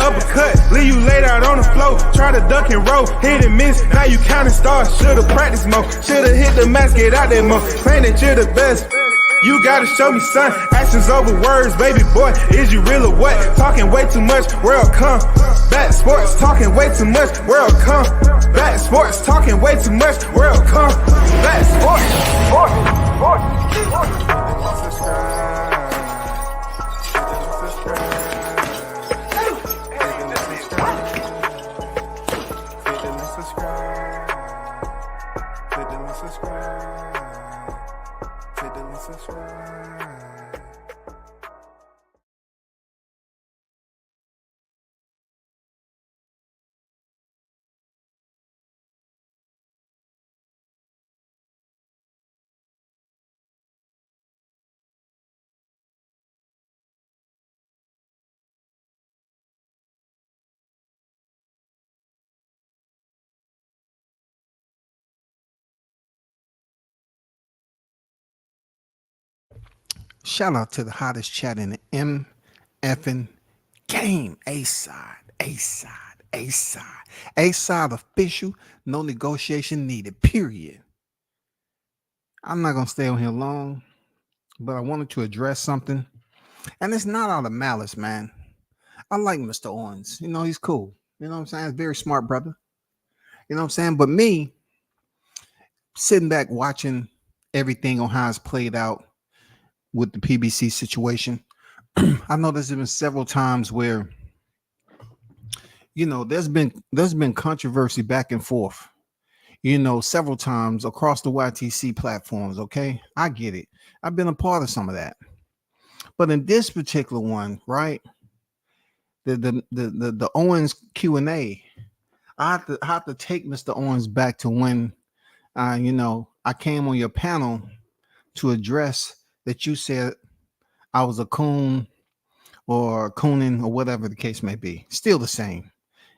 uppercut, leave you laid out on the floor. Try to duck and roll, hit and miss, now you counting stars. Should've practiced more, should've hit the mask, get out there more. Claim that you're the best. You gotta show me, son. Actions over words, baby boy. Is you real or what? Talking way too much, world come. Back sports, talking way too much, world come. Back sports, talking way too much, world come. Back sports, Shout out to the hottest chat in the MFing game. A-side official. No negotiation needed, period. I'm not going to stay on here long, but I wanted to address something. And it's not out of malice, man. I like Mr. Owens. You know, he's cool. You know what I'm saying? He's a very smart brother. You know what I'm saying? But me, sitting back watching everything on how it's played out with the PBC situation, I know there's been several times where, you know, there's been controversy back and forth, you know, several times across the YTC platforms. Okay, I get it. I've been a part of some of that, but in this particular one, right, the Owens Q&A, I have to take Mr. Owens back to when, you know, I came on your panel to address that you said I was a coon or cooning or whatever the case may be. Still the same.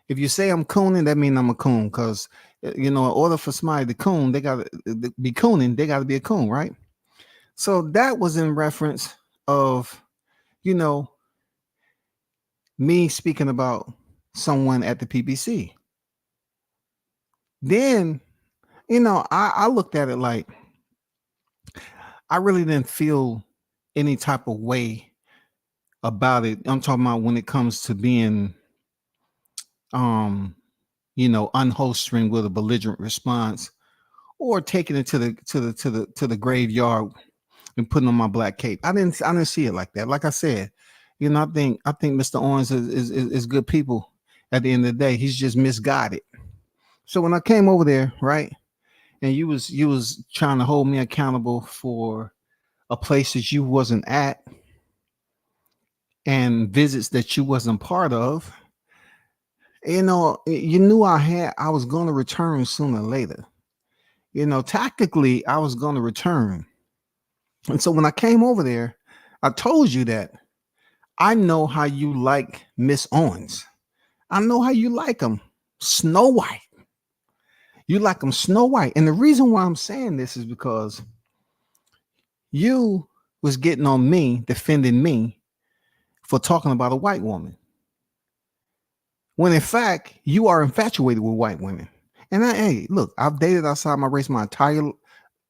If you say I'm cooning, that means I'm a coon, because, you know, in order for somebody to coon, they got to be cooning. They got to be a coon, right? So that was in reference of, you know, me speaking about someone at the PBC. Then, you know, I looked at it like I really didn't feel any type of way about it. I'm talking about when it comes to being, you know, unholstering with a belligerent response, or taking it to the graveyard and putting on my black cape. I didn't see it like that. Like I said, you know, I think Mr. Owens is good people. At the end of the day, he's just misguided. So when I came over there, right, and you was trying to hold me accountable for a place that you wasn't at and visits that you wasn't part of, you know, you knew I was going to return sooner or later. You know, tactically, I was going to return. And so when I came over there, I told you that I know how you like Miss Owens. I know how you like them Snow White. You like them Snow White. And the reason why I'm saying this is because you was getting on me, defending me for talking about a white woman, when in fact you are infatuated with white women. And hey, look, I've dated outside my race my entire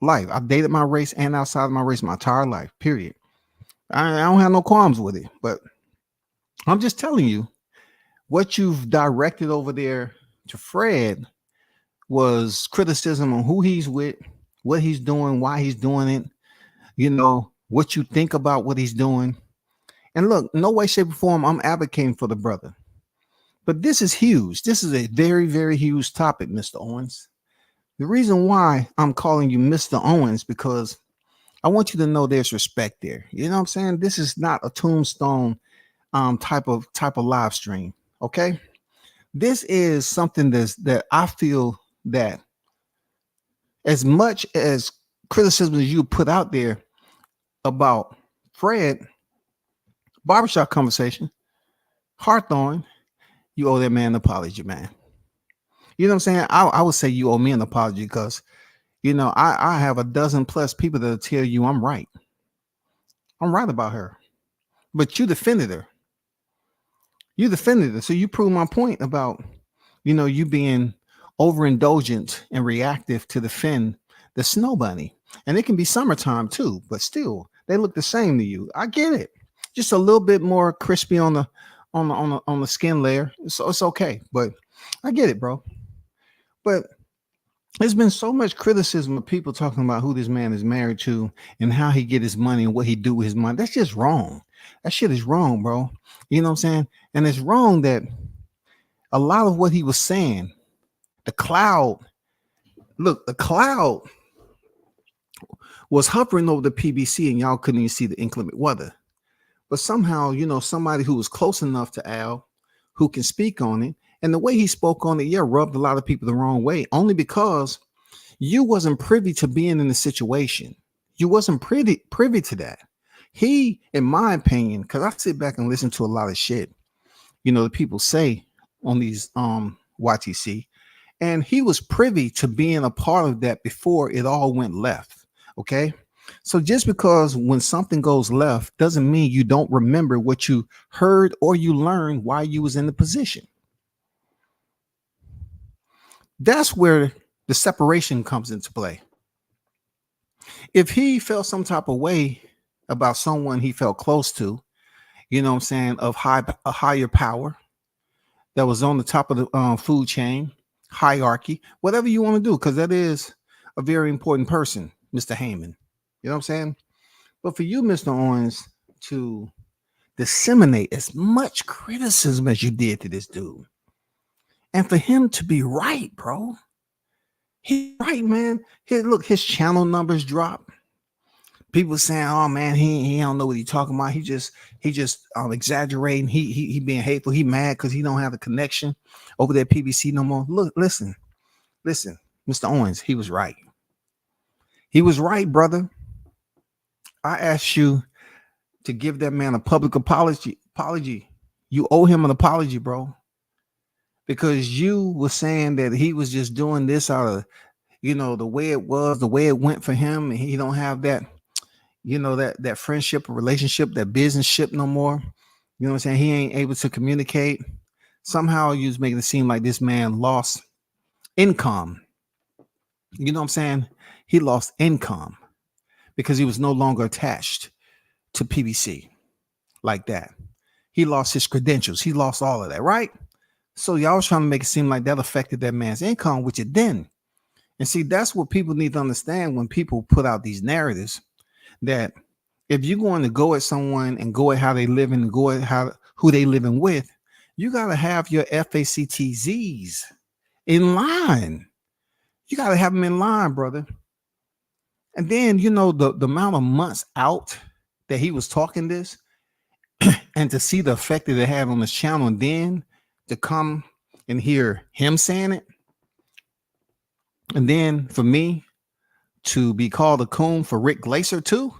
life. I've dated my race and outside of my race my entire life, period. I don't have no qualms with it, but I'm just telling you, what you've directed over there to Fred was criticism on who he's with, what he's doing, why he's doing it, you know, what you think about what he's doing. And look, no way, shape, or form I'm advocating for the brother. But this is huge. This is a very, very huge topic, Mr. Owens. The reason why I'm calling you Mr. Owens, because I want you to know there's respect there. You know what I'm saying? This is not a tombstone type of live stream. Okay. This is something that I feel that as much as criticism as you put out there about Fred, barbershop conversation, Hawthorne, you owe that man an apology, man. You know what I'm saying? I would say you owe me an apology because, you know, I have a dozen plus people that'll tell you I'm right. I'm right about her. But you defended her. You defended it. So you proved my point about, you being overindulgent and reactive to defend the snow bunny. And it can be summertime too, but still they look the same to you. I get it. Just a little bit more crispy on the skin layer. So it's okay. But I get it, bro. But there's been so much criticism of people talking about who this man is married to and how he get his money and what he do with his money. That's just wrong. That shit is wrong, bro. You know what I'm saying? And it's wrong that a lot of what he was saying, the cloud, look, the cloud was hovering over the PBC and y'all couldn't even see the inclement weather. But somehow, somebody who was close enough to Al, who can speak on it, and the way he spoke on it, yeah, rubbed a lot of people the wrong way, only because you wasn't privy to being in the situation. You wasn't privy to that. He, in my opinion, because I sit back and listen to a lot of shit, the people say on these YTC, and he was privy to being a part of that before it all went left. Okay. So just because when something goes left doesn't mean you don't remember what you heard or you learned while you was in the position. That's where the separation comes into play. If he felt some type of way about someone he felt close to, of a higher power that was on the top of the food chain, hierarchy, whatever you want to do, because that is a very important person, Mr. Heyman. You know what I'm saying? But for you, Mr. Owens, to disseminate as much criticism as you did to this dude, and for him to be right, bro. He's right, man. His channel numbers drop. People saying, "Oh man, he don't know what he's talking about. He just exaggerating. He being hateful. He mad because he don't have a connection over there PBC no more." Look, listen, Mr. Owens, he was right. He was right, brother. I asked you to give that man a public apology. You owe him an apology, bro. Because you were saying that he was just doing this out of, the way it was, the way it went for him. And he don't have that, that friendship or relationship, that business ship no more. You know what I'm saying? He ain't able to communicate. Somehow you was making it seem like this man lost income. You know what I'm saying? He lost income because he was no longer attached to PBC like that. He lost his credentials. He lost all of that, right? So y'all was trying to make it seem like that affected that man's income, which it didn't. And see, that's what people need to understand when people put out these narratives, that if you're going to go at someone and go at how they live and go at who they living with, you got to have your FACTZs in line. You got to have them in line, brother. And then, the amount of months out that he was talking this and to see the effect that it had on his channel, and then to come and hear him saying it. And then for me to be called a coon for Rick Glaser too,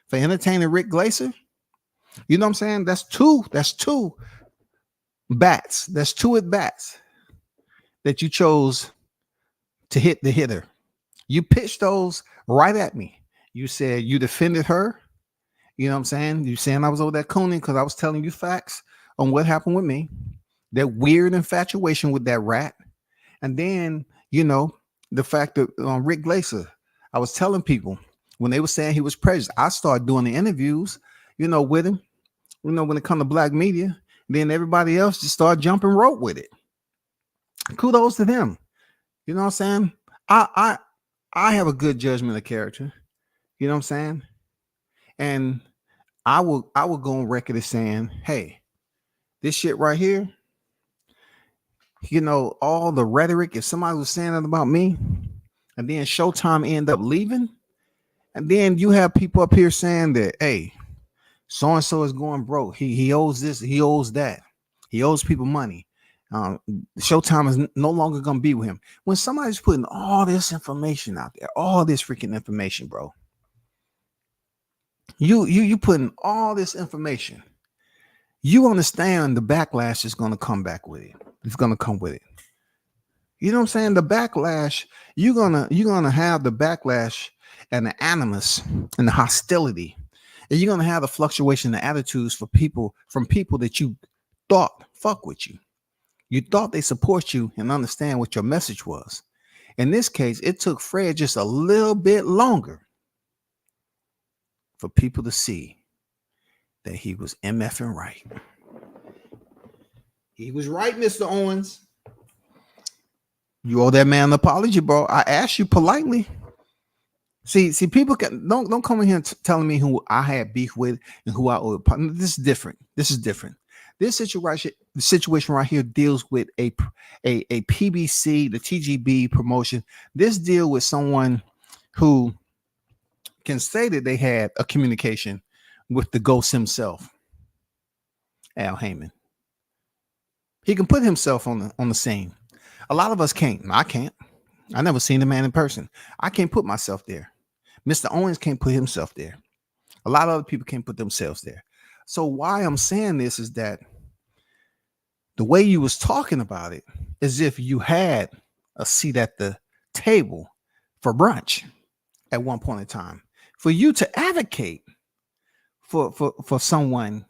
for entertaining Rick Glaser. You know what I'm saying? That's two bats. That's two at bats that you chose to hit the hitter. You pitched those right at me. You said you defended her. You know what I'm saying? You saying I was over there cooning because I was telling you facts on what happened with me. That weird infatuation with that rat. And then, the fact that Rick Glaser, I was telling people when they were saying he was prejudiced, I started doing the interviews, with him, when it comes to black media. Then everybody else just started jumping rope with it. Kudos to them. You know what I'm saying? I have a good judgment of character. You know what I'm saying? And I will go on record as saying, hey, this shit right here, all the rhetoric, if somebody was saying that about me, and then Showtime end up leaving, and then you have people up here saying that, hey, so-and-so is going broke. He owes this, he owes that. He owes people money. Showtime is no longer going to be with him. When somebody's putting all this information out there, all this freaking information, bro, you putting all this information, you understand the backlash is going to come back with it. It's going to come with it. You know what I'm saying? The backlash, you're gonna have the backlash and the animus and the hostility. And you're gonna have the fluctuation of attitudes from people that you thought fuck with you. You thought they support you and understand what your message was. In this case, it took Fred just a little bit longer for people to see that he was MFing right. He was right, Mr. Owens. You owe that man an apology, bro. I asked you politely. See, people don't come in here telling me who I had beef with and who I owe. This is different. This situation right here deals with a PBC, the TGB promotion. This deal with someone who can say that they had a communication with the ghost himself, Al Heyman. He can put himself on the scene. A lot of us can't. I can't. I never seen the man in person. I can't put myself there. Mr. Owens can't put himself there. A lot of other people can't put themselves there. So why I'm saying this is that the way you was talking about it, as if you had a seat at the table for brunch at one point in time, for you to advocate for someone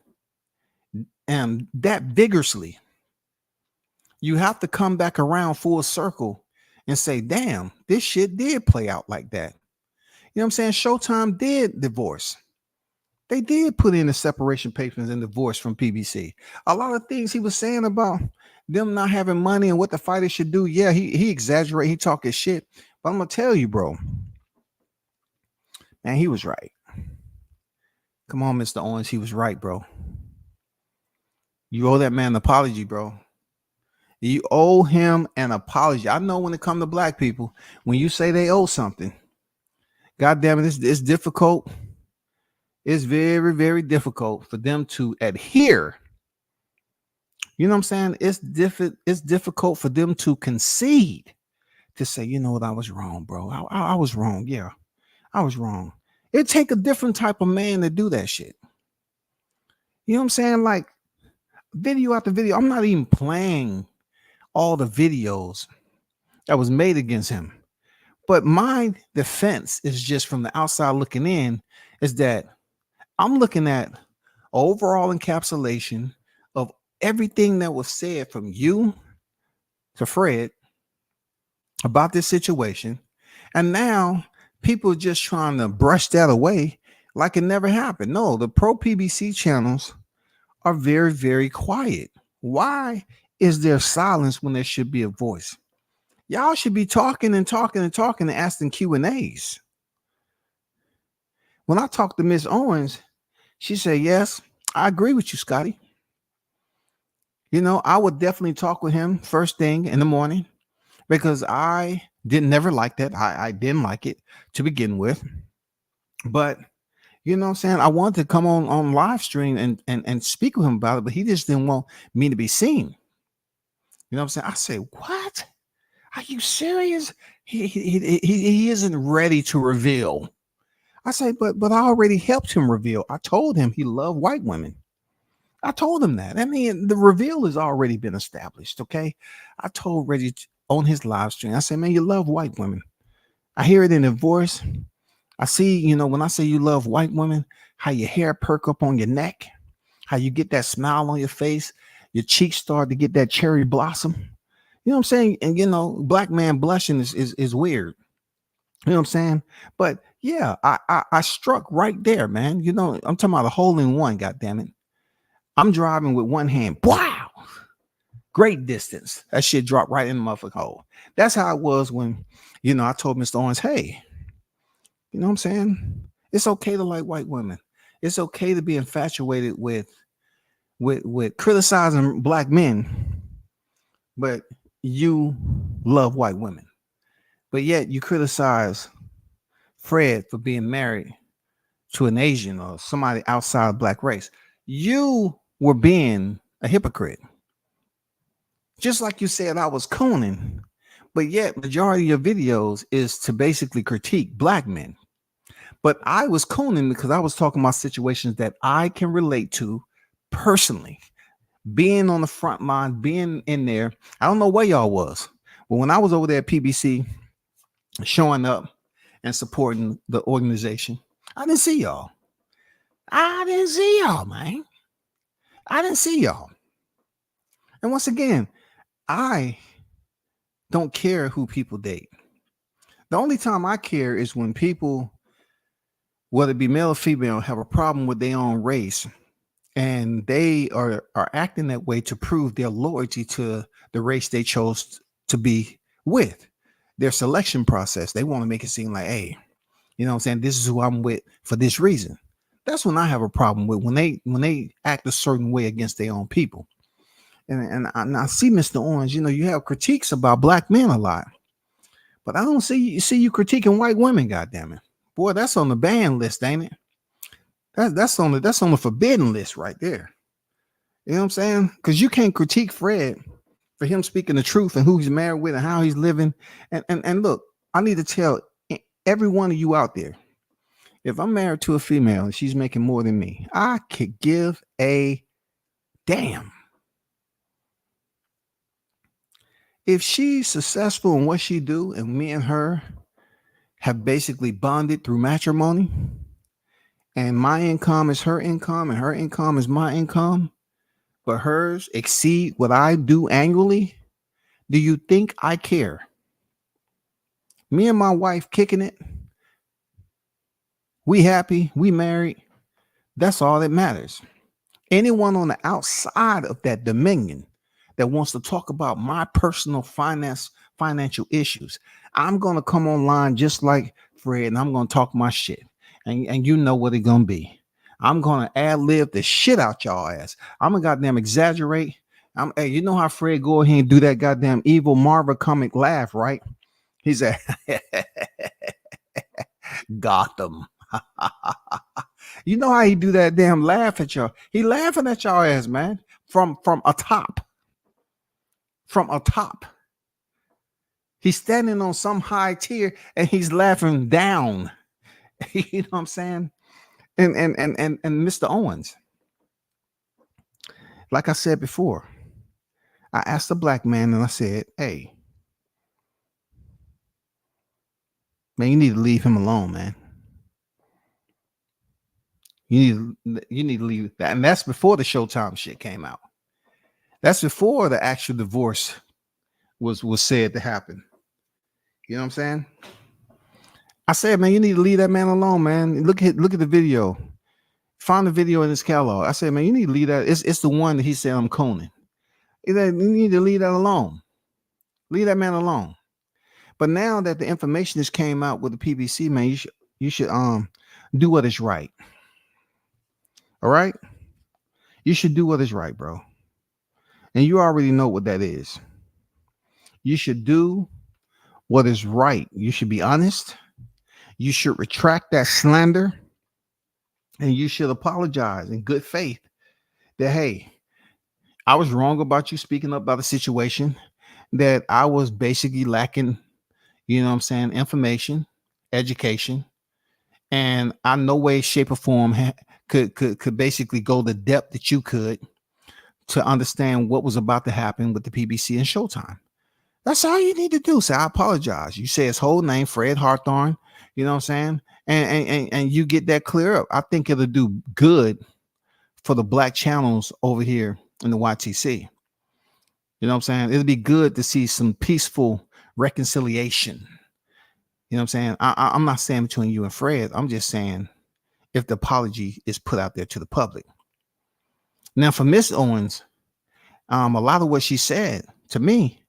that vigorously, you have to come back around full circle and say, damn, this shit did play out like that. You know what I'm saying? Showtime did divorce. They did put in the separation papers and divorce from PBC. A lot of things he was saying about them not having money and what the fighters should do. Yeah, he exaggerated. He talk his shit. But I'm going to tell you, bro, man, he was right. Come on, Mr. Owens. He was right, bro. You owe that man an apology, bro. You owe him an apology. I know when it comes to black people, when you say they owe something, God damn it, it's difficult. It's very, very difficult for them to adhere. You know what I'm saying? It's difficult for them to concede, to say, you know what, I was wrong, bro. I was wrong. Yeah, I was wrong. It take a different type of man to do that shit. You know what I'm saying? Like video after video. I'm not even playing all the videos that was made against him. But my defense is just from the outside looking in, is that I'm looking at overall encapsulation of everything that was said from you to Fred about this situation. And now people are just trying to brush that away like it never happened. No, the pro PBC channels are very, very quiet. Why is there silence when there should be a voice? Y'all should be talking and asking Q&As. When I talked to Miss Owens, she said, yes, I agree with you, Scotty. You know, I would definitely talk with him first thing in the morning because I never like that. I didn't like it to begin with. But, you know what I'm saying? I wanted to come on live stream and speak with him about it, but he just didn't want me to be seen. You know what I'm saying? I say, what? Are you serious? He isn't ready to reveal. I say, but I already helped him reveal. I told him he loved white women. I told him that. I mean, the reveal has already been established, okay? I told Reggie on his live stream, I said, man, you love white women. I hear it in the voice. I see, you know, when I say you love white women, how your hair perk up on your neck, how you get that smile on your face, your cheeks start to get that cherry blossom. You know what I'm saying? And, you know, black man blushing is weird. You know what I'm saying? But yeah, I struck right there, man. You know, I'm talking about a hole in one, goddammit. I'm driving with one hand. Wow. Great distance. That shit dropped right in the motherfucking hole. That's how it was when, you know, I told Mr. Owens, hey, you know what I'm saying? It's okay to like white women. It's okay to be infatuated with criticizing black men, but you love white women. But yet you criticize Fred for being married to an Asian or somebody outside of black race. You were being a hypocrite. Just like you said, I was cooning, but yet majority of your videos is to basically critique black men. But I was cooning because I was talking about situations that I can relate to personally. Being on the front line, being in there. I don't know where y'all was, but when I was over there at PBC, showing up and supporting the organization, I didn't see y'all. I didn't see y'all, man. I didn't see y'all. And once again, I don't care who people date. The only time I care is when people, whether it be male or female, have a problem with their own race and they are acting that way to prove their loyalty to the race they chose to be with. Their selection process, they want to make it seem like, hey, you know what I'm saying, this is who I'm with for this reason. That's when I have a problem with, when they act a certain way against their own people. And I see, Mr. Orange, you have critiques about black men a lot, but I don't see you critiquing white women. Goddamn it, boy, that's on the ban list, ain't it? That's on the forbidden list right there. You know what I'm saying? Because you can't critique Fred for him speaking the truth and who he's married with and how he's living. And look, I need to tell every one of you out there, if I'm married to a female and she's making more than me, I could give a damn. If she's successful in what she do and me and her have basically bonded through matrimony and my income is her income and her income is my income, but hers exceed what I do annually, do you think I care? Me and my wife kicking it, we happy, we married, that's all that matters. Anyone on the outside of that dominion that wants to talk about my personal financial issues, I'm going to come online just like Fred and I'm going to talk my shit. And you know what it's going to be. I'm going to ad-lib the shit out y'all ass. I'm going to goddamn exaggerate. Hey, you know how Fred go ahead and do that goddamn evil Marvel comic laugh, right? He said, Gotham. You know how he do that damn laugh at y'all. He laughing at y'all ass, man. From atop. From atop. He's standing on some high tier and he's laughing down. You know what I'm saying? And Mr. Owens, like I said before, I asked a black man and I said, hey, man, you need to leave him alone, man. You need to leave that. And that's before the Showtime shit came out. That's before the actual divorce was said to happen. You know what I'm saying? I said, man, you need to leave that man alone, man. Look at the video. Find the video in his catalog. I said, man, you need to leave that. It's the one that he said I'm Conan. You need to leave that alone. Leave that man alone. But now that the information has came out with the PBC, man, you should do what is right. All right? You should do what is right, bro. And you already know what that is. You should do what is right. You should be honest. You should retract that slander. And you should apologize in good faith that, hey, I was wrong about you speaking up about the situation, that I was basically lacking, you know what I'm saying, information, education, and I no way, shape, or form could basically go the depth that you could to understand what was about to happen with the PBC and Showtime. That's all you need to do. Say, I apologize. You say his whole name, Fred Hawthorne, you know what I'm saying? And you get that clear up. I think it'll do good for the black channels over here in the YTC. You know what I'm saying? It'll be good to see some peaceful reconciliation. You know what I'm saying? I'm not saying between you and Fred. I'm just saying if the apology is put out there to the public. Now, for Miss Owens, a lot of what she said to me,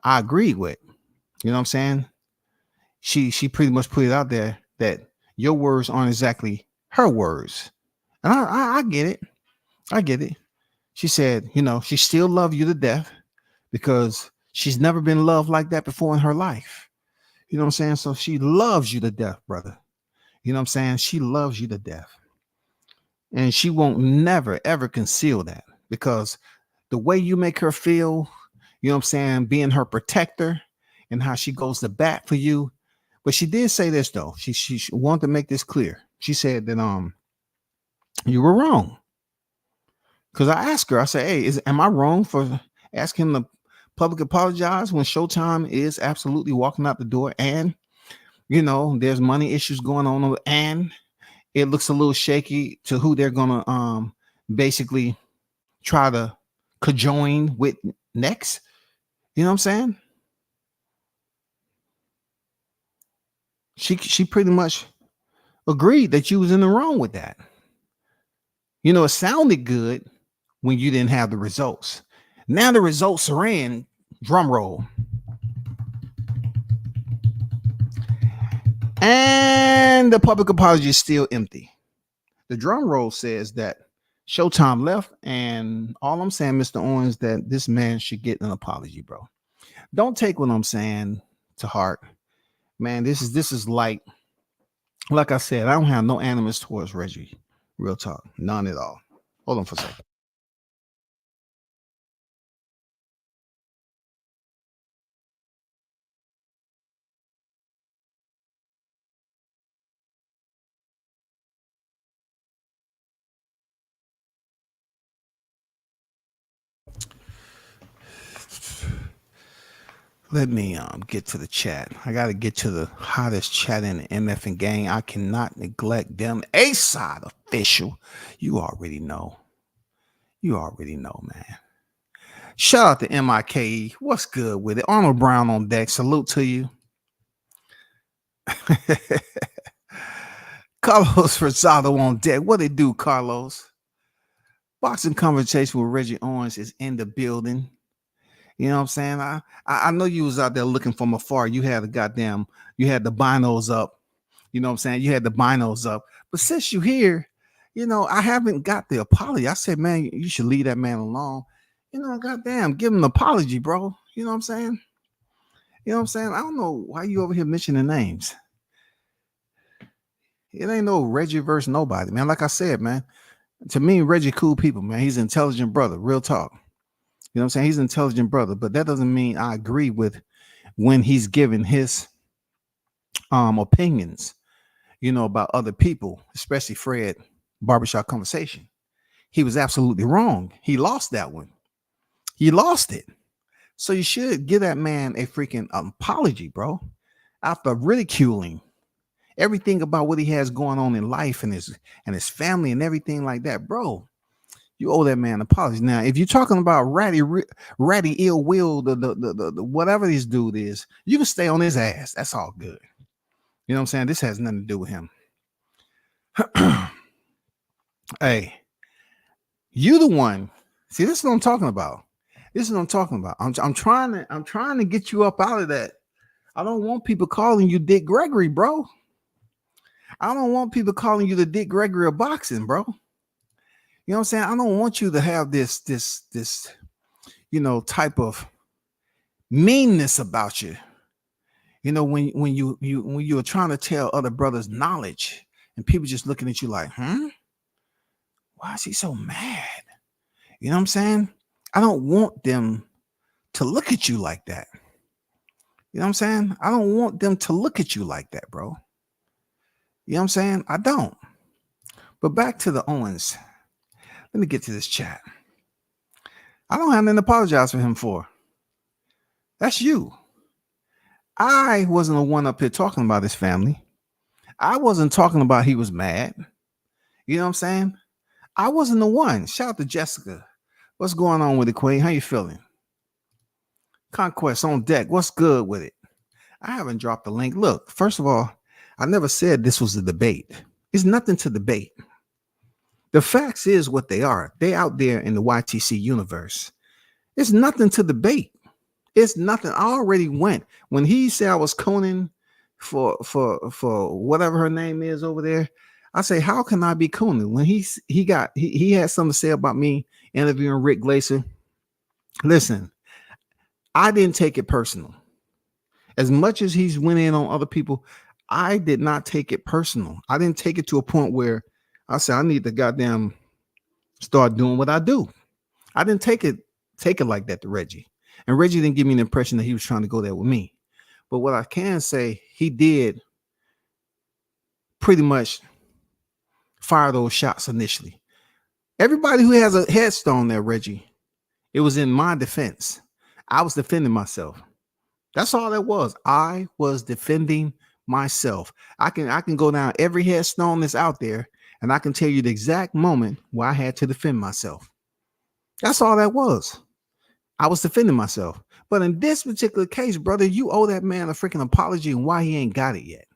I agreed with. You know what I'm saying? She pretty much put it out there that your words aren't exactly her words. And I get it. I get it. She said, she still loves you to death because she's never been loved like that before in her life. You know what I'm saying? So she loves you to death, brother. You know what I'm saying? She loves you to death. And she won't never, ever conceal that because the way you make her feel, you know what I'm saying, being her protector and how she goes to bat for you. But she did say this, though. She wanted to make this clear. She said that you were wrong. Because I asked her, I said, hey, am I wrong for asking him to public apologize when Showtime is absolutely walking out the door and, there's money issues going on and it looks a little shaky to who they're going to basically try to conjoined with next. You know what I'm saying? She pretty much agreed that you was in the wrong with that. You know, it sounded good when you didn't have the results. Now the results are in. Drum roll. And the public apology is still empty. The drum roll says that Showtime left, and all I'm saying, Mr. Owens, that this man should get an apology, bro. Don't take what I'm saying to heart, man. This is like I said, I don't have no animus towards Reggie. Real talk, none at all. Hold on for a second. Let me get to the chat. I got to get to the hottest chat in the MF and gang. I cannot neglect them. A side official. You already know. You already know, man. Shout out to MIKE. What's good with it? Arnold Brown on deck. Salute to you. Carlos Rosado on deck. What it do, Carlos? Boxing conversation with Reggie Owens is in the building. You know what I'm saying? I know you was out there looking from afar. You had you had the binos up. You know what I'm saying? You had the binos up. But since you here, you know, I haven't got the apology. I said, man, you should leave that man alone. You know, goddamn, give him an apology, bro. You know what I'm saying? You know what I'm saying? I don't know why you over here mentioning names. It ain't no Reggie versus nobody, man. Like I said, man, to me, Reggie cool people, man. He's an intelligent brother, real talk. You know what I'm saying? He's an intelligent brother, but that doesn't mean I agree with when he's giving his opinions, you know, about other people, especially Fred Barbershop Conversation. He was absolutely wrong. He lost that one. He lost it. So you should give that man a freaking apology, bro. After ridiculing everything about what he has going on in life and his family and everything like that, bro. You owe that man an apology. Now, if you're talking about ratty ill will, the whatever this dude is, you can stay on his ass. That's all good. You know what I'm saying? This has nothing to do with him. Hey, you the one. See, this is what I'm talking about. This is what I'm talking about. I'm trying to get you up out of that. I don't want people calling you Dick Gregory, bro. I don't want people calling you the Dick Gregory of boxing, bro. You know what I'm saying? I don't want you to have this, you know, type of meanness about you. You know, when you're trying to tell other brothers knowledge and people just looking at you like, why is he so mad? You know what I'm saying? I don't want them to look at you like that. You know what I'm saying? I don't want them to look at you like that, bro. You know what I'm saying? I don't. But back to the Owens. Let me get to this chat. I don't have nothing to apologize for him for. That's you. I wasn't the one up here talking about his family. I wasn't talking about he was mad. You know what I'm saying? I wasn't the one. Shout out to Jessica. What's going on with it, Queen? How you feeling? Conquest on deck. What's good with it? I haven't dropped the link. Look, first of all, I never said this was a debate. It's nothing to debate. The facts is what they are. They out there in the YTC universe. It's nothing to debate. It's nothing. I already went. When he said I was coning for whatever her name is over there, I say, how can I be coning? When he had something to say about me interviewing Rick Glaser. Listen, I didn't take it personal. As much as he's went in on other people, I did not take it personal. I didn't take it to a point where I said, I need to goddamn start doing what I do. I didn't take it like that to Reggie. And Reggie didn't give me an impression that he was trying to go there with me. But what I can say, he did pretty much fire those shots initially. Everybody who has a headstone there, Reggie, it was in my defense. I was defending myself. That's all that was. I was defending myself. I can go down every headstone that's out there, and I can tell you the exact moment where I had to defend myself. That's all that was. I was defending myself. But in this particular case, brother, you owe that man a freaking apology and why he ain't got it yet.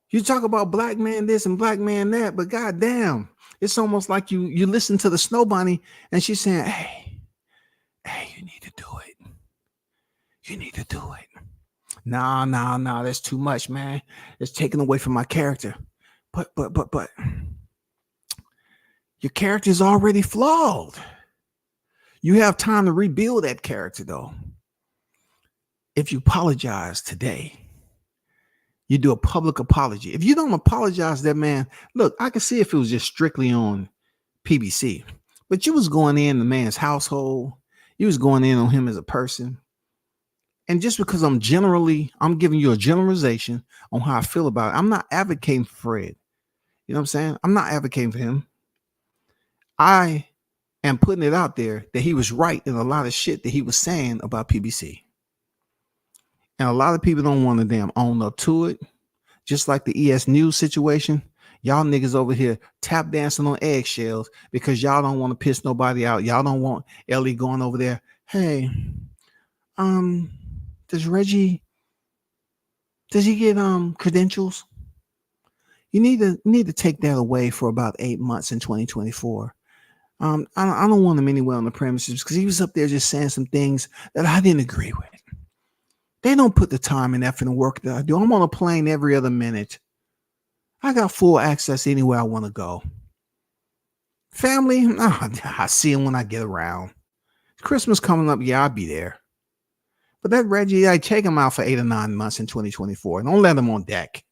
You talk about black man this and black man that, but goddamn, it's almost like you listen to the snow bunny and she's saying, hey, you need to do it. You need to do it. No, that's too much, man. It's taken away from my character. But your character is already flawed. You have time to rebuild that character, though. If you apologize today, you do a public apology. If you don't apologize, that man, look, I can see if it was just strictly on PBC, but you was going in the man's household. You was going in on him as a person. And just because I'm giving you a generalization on how I feel about it. I'm not advocating for Fred. You know what I'm saying? I'm not advocating for him. I am putting it out there that he was right in a lot of shit that he was saying about PBC. And a lot of people don't want to damn own up to it. Just like the ES News situation. Y'all niggas over here tap dancing on eggshells because y'all don't want to piss nobody out. Y'all don't want Ellie going over there. Hey, does he get credentials? You need to take that away for about 8 months in 2024. I don't want him anywhere on the premises because he was up there just saying some things that I didn't agree with. They don't put the time and effort and work that I do. I'm on a plane every other minute. I got full access anywhere I want to go. Family, I see him when I get around. Christmas coming up, yeah, I'll be there. But that Reggie, I take him out for 8 or 9 months in 2024. Don't let him on deck.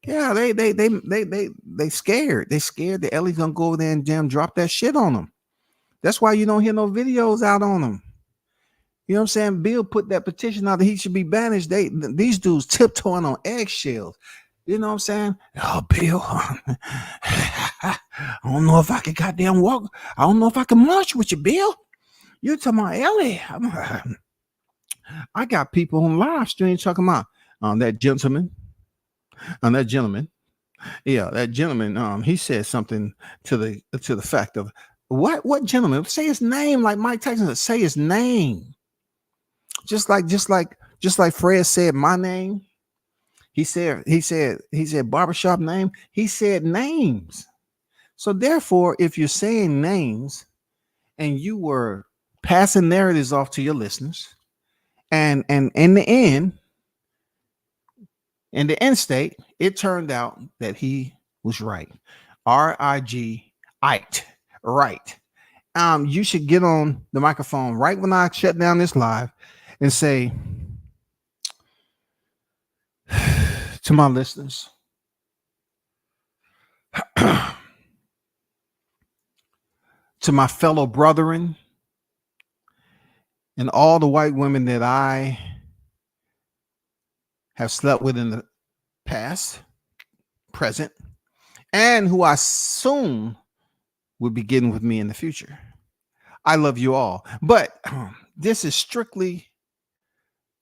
Yeah, they scared. They scared that Ellie's gonna go over there and drop that shit on them. That's why you don't hear no videos out on them. You know what I'm saying? Bill put that petition out that he should be banished. These dudes tiptoeing on eggshells. You know what I'm saying? Oh, Bill, I don't know if I can goddamn walk. I don't know if I can march with you, Bill. You're talking about Ellie. I got people on live stream talking about that gentleman. Yeah, that gentleman. He said something to the fact of what gentleman? Say his name, like Mike Tyson. Say his name. Just like Fred said my name. He said barbershop name. He said names. So therefore, if you're saying names and you were passing narratives off to your listeners, and in the end state, it turned out that he was right. RIG right. You should get on the microphone right when I shut down this live and say to my listeners, to my fellow brethren, and all the white women that I have slept with in the past, present, and who I soon will be getting with me in the future. I love you all. But this is strictly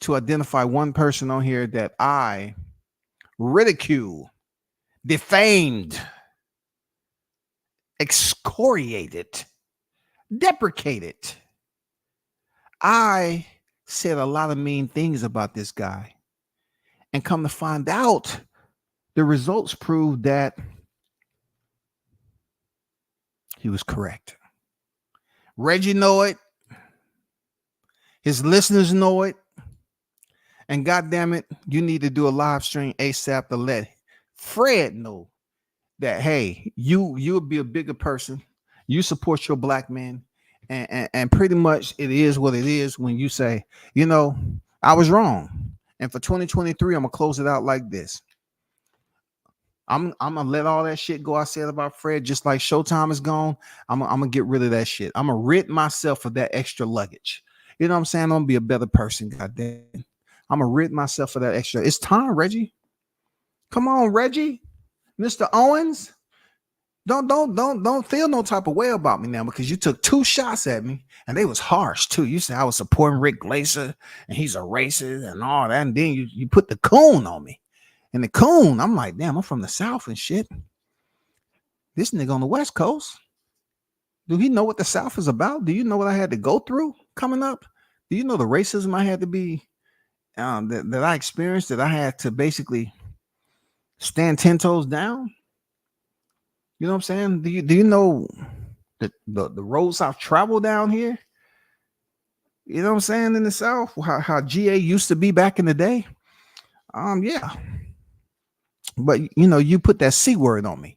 to identify one person on here that I ridicule, defamed, excoriated, deprecated. I said a lot of mean things about this guy. And come to find out, the results prove that he was correct. Reggie know it. His listeners know it. And goddamn it, you need to do a live stream ASAP to let Fred know that, hey, you'll be a bigger person. You support your black man. And pretty much it is what it is when you say, you know, I was wrong. And for 2023, I'm going to close it out like this. I'm going to let all that shit go I said about Fred, just like Showtime is gone. I'm going to get rid of that shit. I'm going to rid myself of that extra luggage. You know what I'm saying? I'm going to be a better person, goddamn. I'm going to rid myself of that extra. It's time, Reggie. Come on, Reggie. Mr. Owens. Don't feel no type of way about me now because you took 2 shots at me and they was harsh too. You said I was supporting Rick Glaser and he's a racist and all that. And then you put the coon on me. And the coon, I'm like, damn, I'm from the South and shit. This nigga on the West Coast. Do he know what the South is about? Do you know what I had to go through coming up? Do you know the racism I had to be that I experienced? That I had to basically stand 10 toes down. You know what I'm saying? Do you know the roads I've traveled down here? You know what I'm saying, in the South, how GA used to be back in the day. Yeah, but you put that C word on me.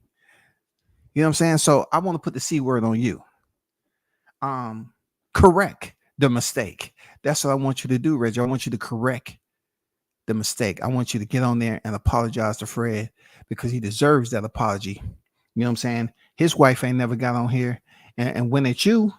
You know what I'm saying? So I want to put the C word on you. Um, Correct the mistake. That's what I want you to do, Reggie. I want you to correct the mistake. I want you to get on there and apologize to Fred because he deserves that apology. You know what I'm saying? His wife ain't never got on here and went at you.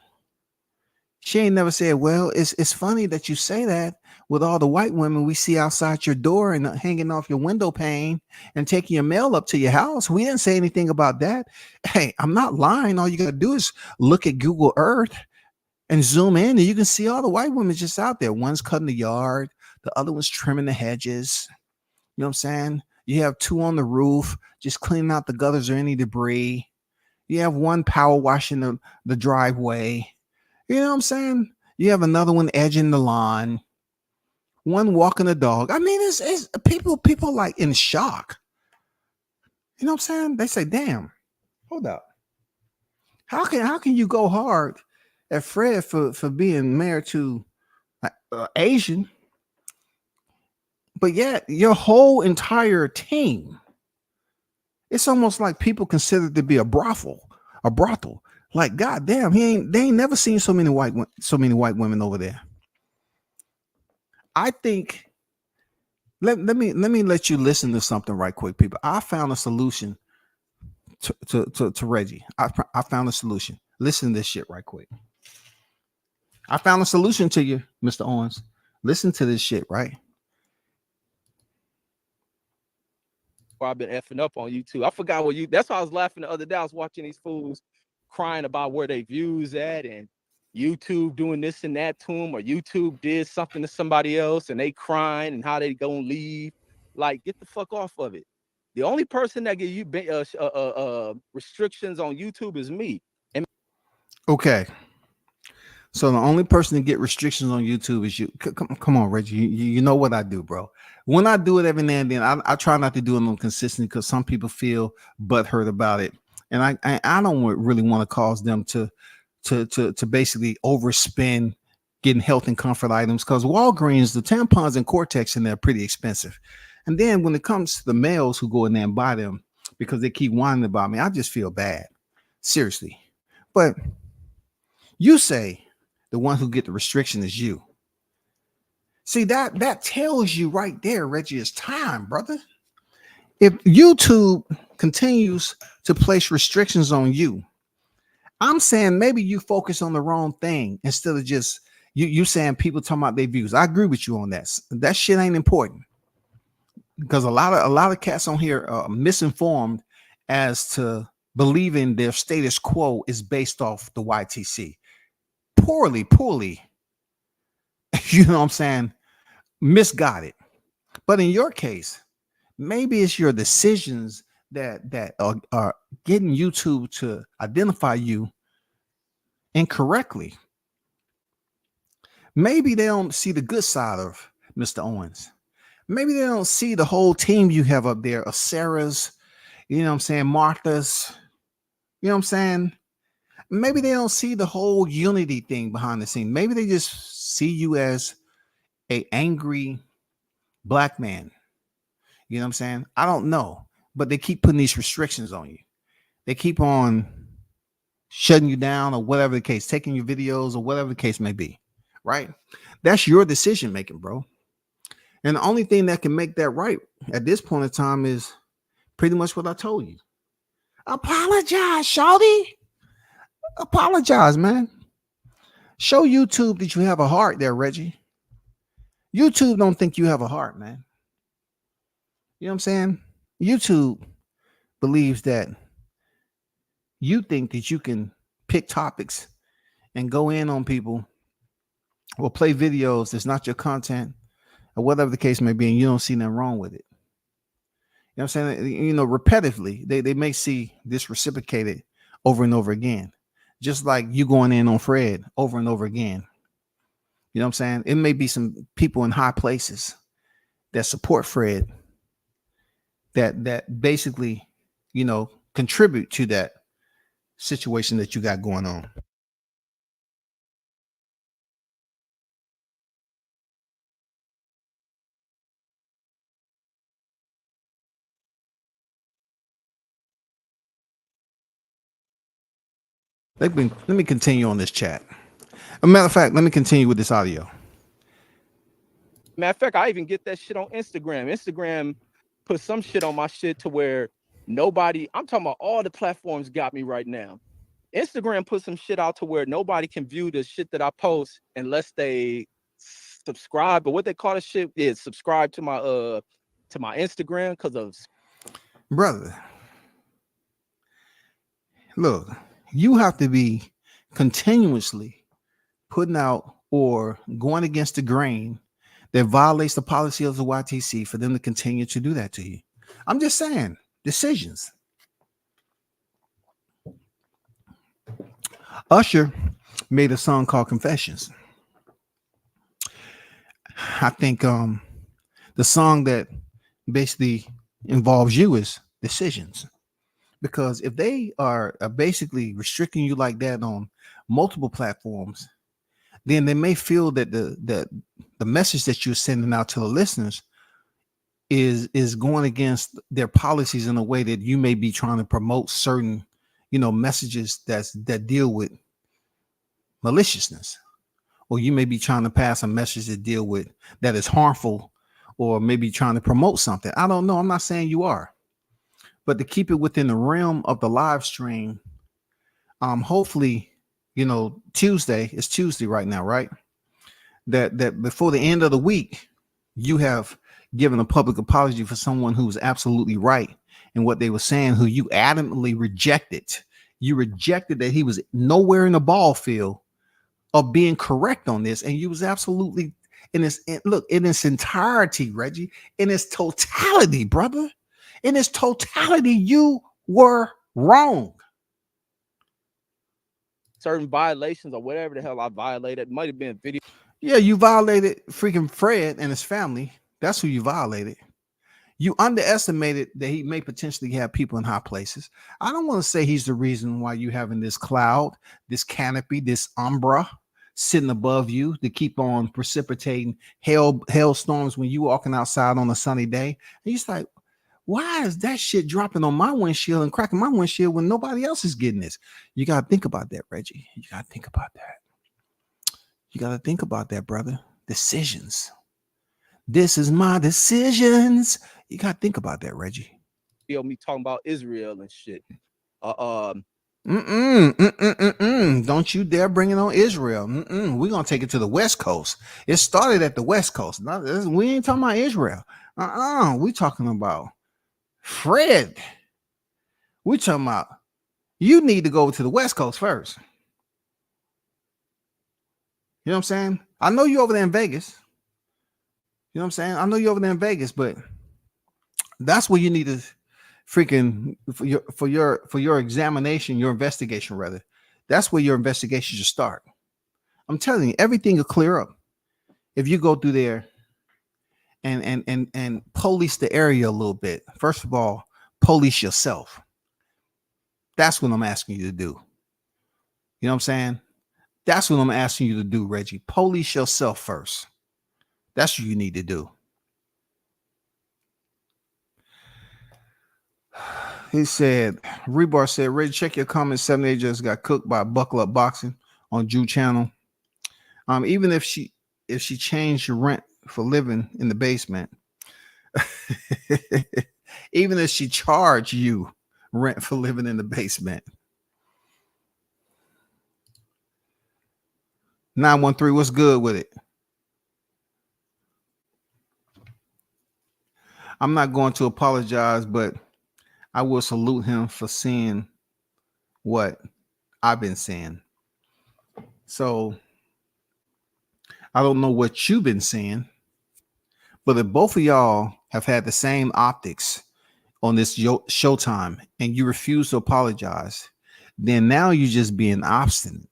She ain't never said, well, it's funny that you say that with all the white women we see outside your door and hanging off your window pane and taking your mail up to your house. We didn't say anything about that. Hey, I'm not lying. All you got to do is look at Google Earth and zoom in, and you can see all the white women just out there. One's cutting the yard, the other one's trimming the hedges. You know what I'm saying? You have two on the roof, just cleaning out the gutters or any debris. You have one power washing the driveway. You know what I'm saying? You have another one edging the lawn, one walking the dog. I mean, it's people like in shock. You know what I'm saying? They say, damn, hold up. How can you go hard at Fred for being married to Asian, but yet your whole entire team, it's almost like people consider it to be a brothel. Like, goddamn, they ain't never seen so many white women over there. I think let me let you listen to something right quick, people. I found a solution to Reggie. I found a solution. Listen to this shit right quick. I found a solution to you, Mr. Owens. Listen to this shit, right? I've been effing up on YouTube. I forgot what you. That's why I was laughing the other day. I was watching these fools crying about where they views at and YouTube doing this and that to them, or YouTube did something to somebody else and they crying and how they gonna leave. Like, get the fuck off of it. The only person that give you restrictions on YouTube is me. Okay. So the only person to get restrictions on YouTube is you. Come on, Reggie. You know what I do, bro. When I do it every now and then, I try not to do it on consistently because some people feel butthurt about it, and I don't really want to cause them to basically overspend getting health and comfort items, because Walgreens, the tampons and Cortex in there are pretty expensive. And then when it comes to the males who go in there and buy them because they keep whining about me, I just feel bad. Seriously. But you say the one who get the restriction is you. See, that tells you right there, Reggie, it's time, brother. If YouTube continues to place restrictions on you, I'm saying maybe you focus on the wrong thing instead of just you saying people talking about their views. I agree with you on that. That shit ain't important, because a lot of cats on here are misinformed as to believing their status quo is based off the YTC. Poorly, you know what I'm saying, misguided. But in your case, maybe it's your decisions that are getting YouTube to identify you incorrectly. Maybe they don't see the good side of Mr. Owens. Maybe they don't see the whole team you have up there of Sarah's, you know what I'm saying, Martha's, you know what I'm saying? Maybe they don't see the whole unity thing behind the scene. Maybe they just see you as a angry black man. You know what I'm saying? I don't know, but they keep putting these restrictions on you. They keep on shutting you down or whatever the case, taking your videos or whatever the case may be, right? That's your decision making, bro. And the only thing that can make that right at this point in time is pretty much what I told you. Apologize, shawty. Apologize, man. Show YouTube that you have a heart there, Reggie. YouTube don't think you have a heart, man. You know what I'm saying? YouTube believes that you think that you can pick topics and go in on people or play videos that's not your content or whatever the case may be, and you don't see nothing wrong with it. You know what I'm saying? You know, repetitively, they may see this reciprocated over and over again. just like you going in on Fred over and over again. You know what I'm saying? It may be some people in high places that support Fred that basically, contribute to that situation that you got going on. Let me continue on this chat. A matter of fact, let me continue with this audio. Matter of fact, I even get that shit on Instagram. Instagram put some shit on my shit to where nobody, I'm talking about all the platforms got me right now. Instagram put some shit out to where nobody can view the shit that I post unless they subscribe. But what they call the shit is subscribe to my Instagram because of brother. Look, you have to be continuously putting out or going against the grain that violates the policy of the YTC for them to continue to do that to you. I'm just saying, decisions. Usher made a song called Confessions. I think the song that basically involves you is decisions. Because if they are basically restricting you like that on multiple platforms, then they may feel that the message that you're sending out to the listeners is going against their policies in a way that you may be trying to promote certain, messages that deal with maliciousness, or you may be trying to pass a message that deal with that is harmful, or maybe trying to promote something. I don't know. I'm not saying you are, but to keep it within the realm of the live stream, hopefully, Tuesday, it's Tuesday right now, right? That before the end of the week, you have given a public apology for someone who was absolutely right in what they were saying, who you adamantly rejected. You rejected that he was nowhere in the ball field of being correct on this, and you was absolutely in its entirety, Reggie, in its totality, brother. In its totality, you were wrong. certain violations or whatever the hell I violated. It might have been video. Yeah, you violated freaking Fred and his family. That's who you violated. You underestimated that he may potentially have people in high places. I don't want to say he's the reason why you having this cloud, this canopy, this umbra sitting above you to keep on precipitating hailstorms when you walking outside on a sunny day. And he's like, why is that shit dropping on my windshield and cracking my windshield when nobody else is getting this? You got to think about that, Reggie. You got to think about that. You got to think about that, brother. Decisions. This is my decisions. You got to think about that, Reggie. Me talking about Israel and shit. Don't you dare bring it on Israel. We're going to take it to the West Coast. It started at the West Coast. We ain't talking about Israel. We talking about Fred. We talking about you need to go to the West Coast first. You know what I'm saying? I know you over there in Vegas. You know what I'm saying? I know you're over there in Vegas, but that's where you need to freaking for your examination, your investigation, rather. That's where your investigation should start. I'm telling you, everything will clear up if you go through there and police the area a little bit. First of all, police yourself. That's what I'm asking you to do. You know what I'm saying? That's what I'm asking you to do, Reggie. Police yourself first. That's what you need to do. He said, Rebar said, Reggie, check your comments. 78 just got cooked by Buckle Up Boxing on Jew channel. Even if she changed your rent for living in the basement, even if she charged you rent for living in the basement. 913, what's good with it? I'm not going to apologize, but I will salute him for seeing what I've been seeing. So I don't know what you've been seeing, but if both of y'all have had the same optics on this Showtime and you refuse to apologize, then now you're just being obstinate.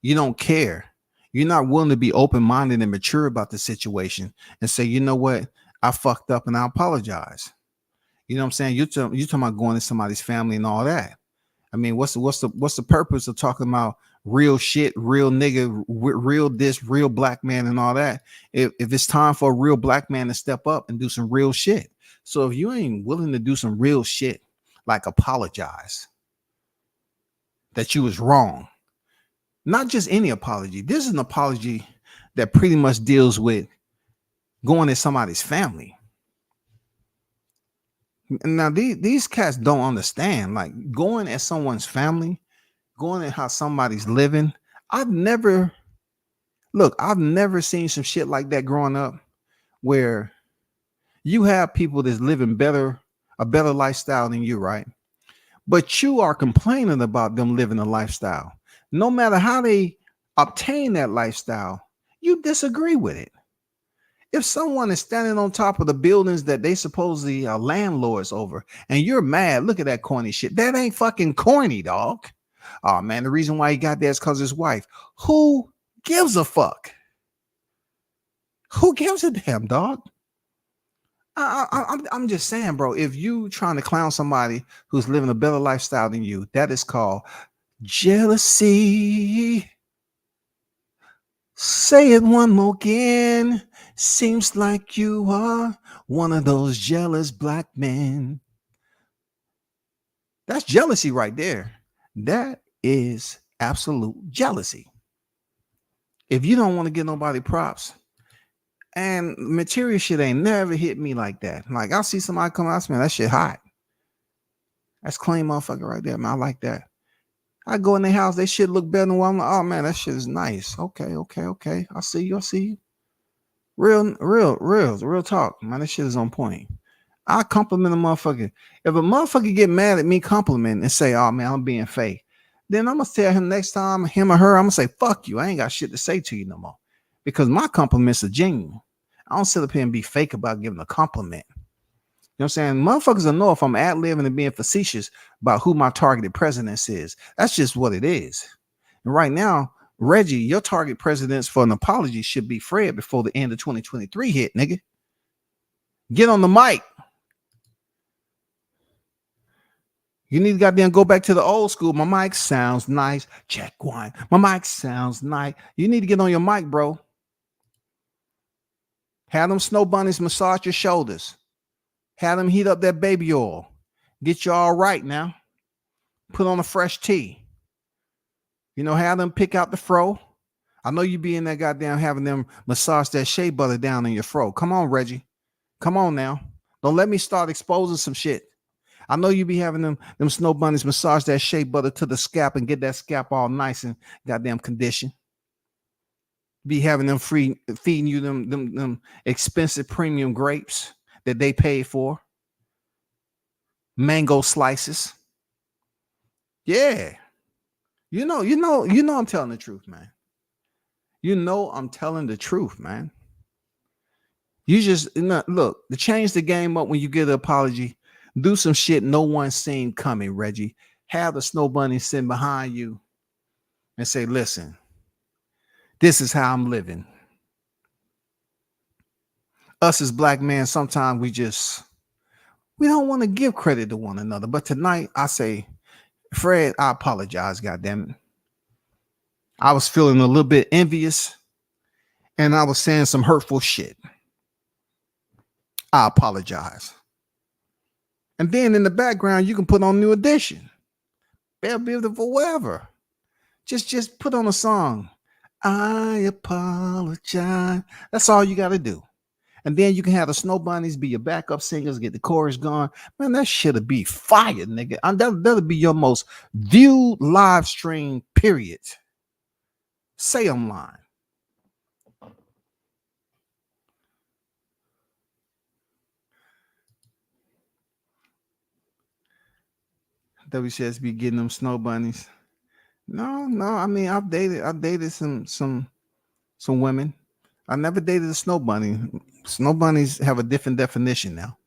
You don't care. You're not willing to be open-minded and mature about the situation and say, you know what, I fucked up and I apologize. You know what I'm saying? You're talking about going to somebody's family and all that. I mean, what's the purpose of talking about real shit, real nigga, real this, real black man and all that? If it's time for a real black man to step up and do some real shit. So if you ain't willing to do some real shit, like apologize that you was wrong, not just any apology. This is an apology that pretty much deals with going to somebody's family. Now these cats don't understand, like going at someone's family, going at how somebody's living. I've never seen some shit like that growing up where you have people that's living a better lifestyle than you, right? But you are complaining about them living a lifestyle. No matter how they obtain that lifestyle, you disagree with it. If someone is standing on top of the buildings that they supposedly are landlords over, and you're mad, look at that corny shit. That ain't fucking corny, dog. Oh man, the reason why he got there is because his wife. Who gives a fuck? Who gives a damn, dog? I'm just saying, bro. If you trying to clown somebody who's living a better lifestyle than you, that is called jealousy. Say it one more again. Seems like you are one of those jealous black men. That's jealousy right there. That is absolute jealousy. If you don't want to give nobody props, and material shit ain't never hit me like that. Like I'll see somebody come out, man, that shit hot. That's clean motherfucker right there, man. I like that. I go in their house, they shit look better than what I'm like, oh man, that shit is nice. Okay. I see you. Real talk, man. That shit is on point. I compliment a motherfucker. If a motherfucker get mad at me complimenting and say, oh man, I'm being fake, then I'm gonna tell him next time, him or her, I'm gonna say, fuck you. I ain't got shit to say to you no more. Because my compliments are genuine. I don't sit up here and be fake about giving a compliment. You know what I'm saying? Motherfuckers will know if I'm ad-libbing and being facetious about who my targeted president is. That's just what it is. And right now, Reggie, your target presidents for an apology should be Fred before the end of 2023 hit, nigga. Get on the mic. You need to goddamn go back to the old school. My mic sounds nice. Check one. My mic sounds nice. You need to get on your mic, bro. Have them snow bunnies massage your shoulders. Have them heat up that baby oil. Get you all right now. Put on a fresh tea. You know, have them pick out the fro. I know you be in that goddamn having them massage that shea butter down in your fro. Come on, Reggie. Come on now. Don't let me start exposing some shit. I know you be having them snow bunnies massage that shea butter to the scalp and get that scalp all nice and goddamn conditioned. Be having them feeding you them expensive premium grapes that they paid for. Mango slices. Yeah. You know I'm telling the truth, man. You know I'm telling the truth, man. You just look, to change the game up when you get an apology, do some shit no one's seen coming, Reggie. Have the snow bunny sitting behind you and say, listen, this is how I'm living. Us as black men, sometimes we don't want to give credit to one another. But tonight I say, Fred, I apologize, goddammit. I was feeling a little bit envious and I was saying some hurtful shit. I apologize. And then in the background, you can put on New Edition. Bell Beautiful, whatever. Just put on a song. I apologize. That's all you got to do. And then you can have the Snow Bunnies be your backup singers, get the chorus going. Man, that shit'll be fire, nigga. That'll be your most viewed live stream, period. Say I'm lying. WCS be getting them Snow Bunnies. No. I mean, I've dated some women. I never dated a snow bunny. Snow bunnies have a different definition now.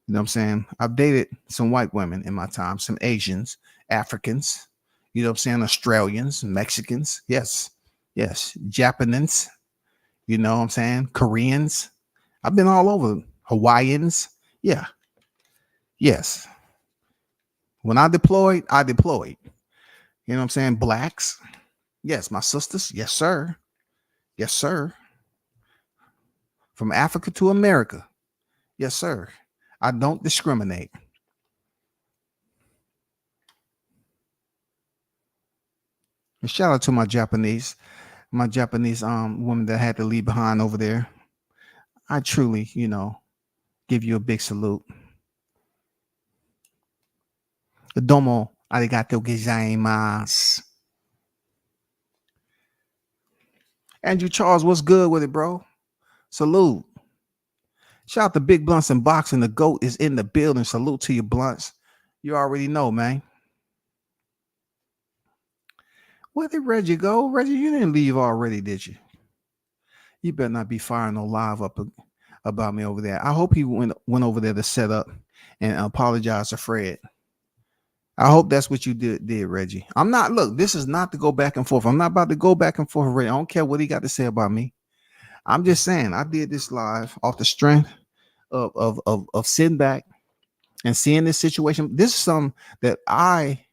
You know what I'm saying? I've dated some white women in my time, some Asians, Africans. You know what I'm saying? Australians, Mexicans, yes, Japanese, you know what I'm saying? Koreans. I've been all over. Hawaiians. Yeah. Yes. When I deployed, I deployed. You know what I'm saying? Blacks. Yes, my sisters. Yes, sir. Yes, sir. From Africa to America. Yes, sir. I don't discriminate. And shout out to my Japanese woman that I had to leave behind over there. I truly, give you a big salute. Domo arigato gozaimasu. Andrew Charles, what's good with it, bro? Salute. Shout out to Big Blunts and Boxing. The GOAT is in the building. Salute to you, Blunts. You already know, man. Where did Reggie go? Reggie, you didn't leave already, did you? You better not be firing no live up about me over there. I hope he went over there to set up and apologize to Fred. I hope that's what you did, Reggie. I'm not, look, this is not to go back and forth. I'm not about to go back and forth with Reggie. I don't care what he got to say about me. I'm just saying, I did this live off the strength of sitting back and seeing this situation. This is something that I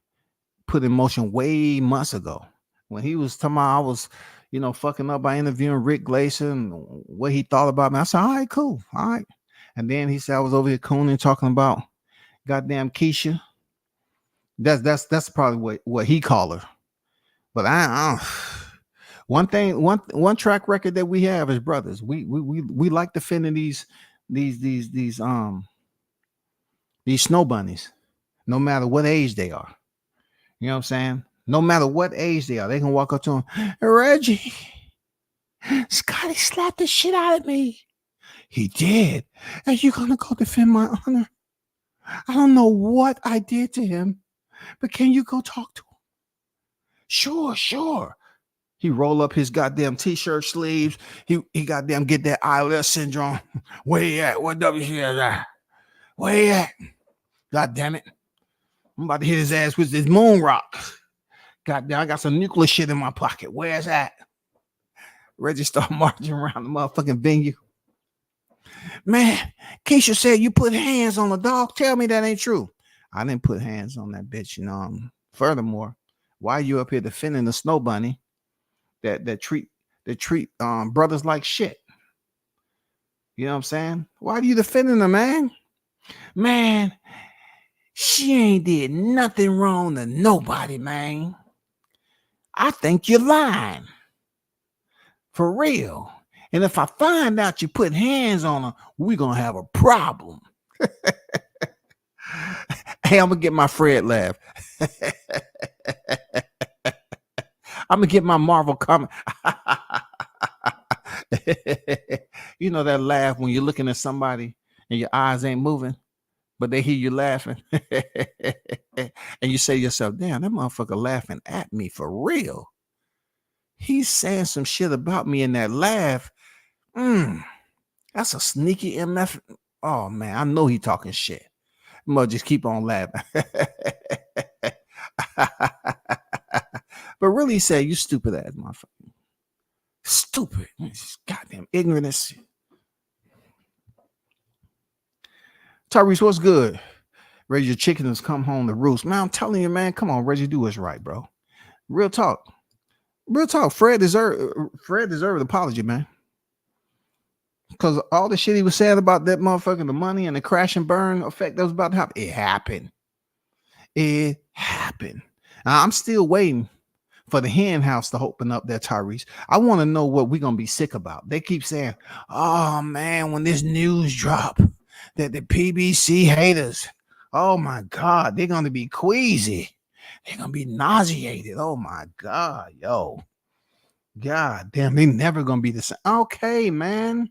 put in motion way months ago when he was talking about I was, fucking up by interviewing Rick Glason, what he thought about me. I said, all right, cool. All right. And then he said I was over here cooning talking about goddamn Keisha. That's probably what he called her. But one track record that we have as brothers. We like defending these snow bunnies, no matter what age they are. You know what I'm saying? No matter what age they are, they can walk up to him. Reggie, Scotty slapped the shit out of me. He did. Are you gonna go defend my honor? I don't know what I did to him, but can you go talk to him? Sure. He roll up his goddamn t-shirt sleeves. He goddamn get that eyelid syndrome. Where he at? What WC is at? Where he at? God damn it. I'm about to hit his ass with this moon rock. Goddamn, I got some nuclear shit in my pocket. Where's that? Reggie start marching around the motherfucking venue. Man, Keisha said you put hands on the dog. Tell me that ain't true. I didn't put hands on that bitch. Furthermore, why you up here defending the snow bunny that treat brothers like shit? You know what I'm saying? Why are you defending her, man? Man, she ain't did nothing wrong to nobody, man. I think you're lying. For real. And if I find out you put hands on her, we're going to have a problem. Hey, I'm going to get my Fred laugh. I'm going to get my Marvel comment. You know that laugh when you're looking at somebody and your eyes ain't moving, but they hear you laughing. And you say to yourself, damn, that motherfucker laughing at me for real. He's saying some shit about me in that laugh. That's a sneaky MF. Oh, man, I know he talking shit. I'm going to just keep on laughing. But really say, you stupid ass motherfucker. Stupid. Goddamn ignorance. Tyrese, what's good? Reggie, your chicken has come home to roost. Man, I'm telling you, man, come on, Reggie, do what's right, bro. Real talk. Fred deserved an apology, man. Because all the shit he was saying about that motherfucker, the money and the crash and burn effect that was about to happen, it happened. Now, I'm still waiting for the hen house to open up there, Tyrese. I want to know what we're going to be sick about. They keep saying, oh, man, when this news drop, that the PBC haters, oh, my God, they're going to be queasy. They're going to be nauseated. Oh, my God, yo. God damn, they never going to be the same. Okay, man.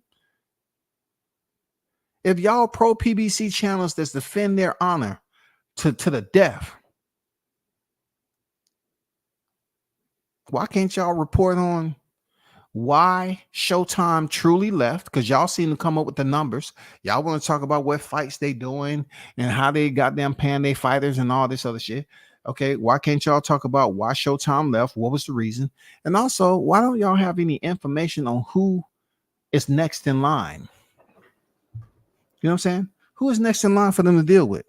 If y'all pro PBC channels that's defend their honor to the death, why can't y'all report on why Showtime truly left? Because y'all seem to come up with the numbers. Y'all want to talk about what fights they doing and how they goddamn paying their fighters and all this other shit. Okay, why can't y'all talk about why Showtime left? What was the reason? And also, why don't y'all have any information on who is next in line? You know what I'm saying? Who is next in line for them to deal with?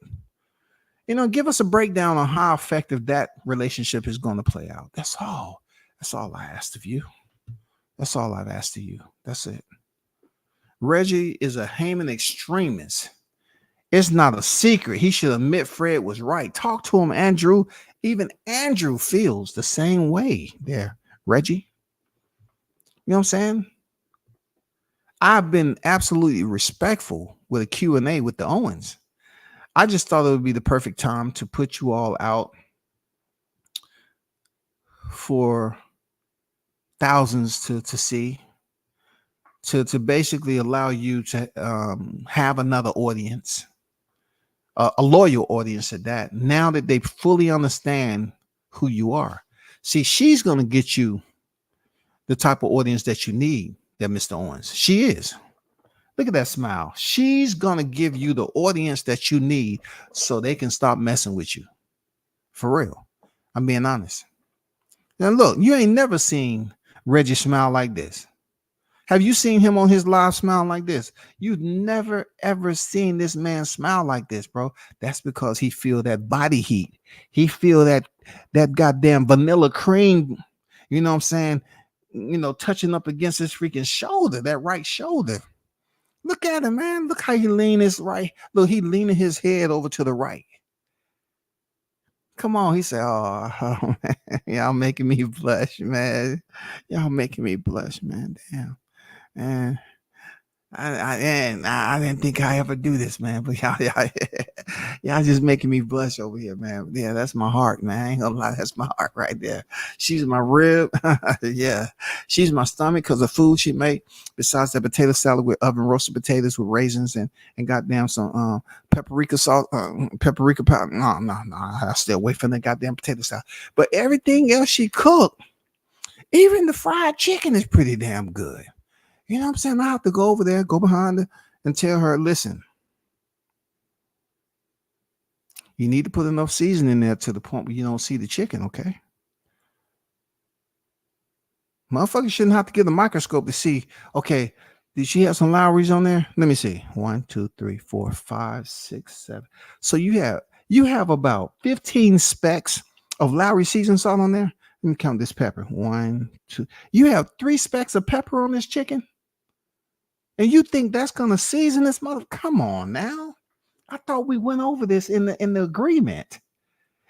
Give us a breakdown on how effective that relationship is going to play out. That's all. That's all I asked of you. That's all I've asked of you. That's it. Reggie is a Heyman extremist. It's not a secret. He should admit Fred was right. Talk to him, Andrew. Even Andrew feels the same way there, Reggie. You know what I'm saying? I've been absolutely respectful with a Q&A with the Owens. I just thought it would be the perfect time to put you all out for thousands to see, to basically allow you to have another audience, a loyal audience at that, now that they fully understand who you are. See, she's going to get you the type of audience that you need, that Mr. Owens. She is. Look at that smile. She's going to give you the audience that you need so they can stop messing with you. For real. I'm being honest. Now, look, you ain't never seen Reggie smile like this. Have you seen him on his live smile like this? You've never, ever seen this man smile like this, bro. That's because he feel that body heat. He feel that goddamn vanilla cream, you know what I'm saying? Touching up against his freaking shoulder, that right shoulder. Look at him, man. Look how he lean his right. Look, he leaning his head over to the right. Come on, he said, "Oh, man, y'all making me blush, man. Y'all making me blush, man. Damn, man. I didn't think I ever do this, man. But y'all just making me blush over here, man. Yeah, that's my heart, man. I ain't gonna lie, that's my heart right there. She's my rib. Yeah, she's my stomach because of food she made. Besides that potato salad with oven roasted potatoes with raisins and goddamn some paprika sauce, paprika powder. No. I stay away from that goddamn potato salad. But everything else she cooked, even the fried chicken, is pretty damn good. You know what I'm saying? I have to go over there, go behind her, and tell her, listen, you need to put enough seasoning in there to the point where you don't see the chicken, okay? Motherfuckers shouldn't have to get the microscope to see, okay, did she have some Lowry's on there? Let me see. 1, 2, 3, 4, 5, 6, 7. So you have about 15 specks of Lowry seasoned salt on there. Let me count this pepper. 1, 2. You have 3 specks of pepper on this chicken? And you think that's gonna season this mother? Come on now. I thought we went over this in the agreement.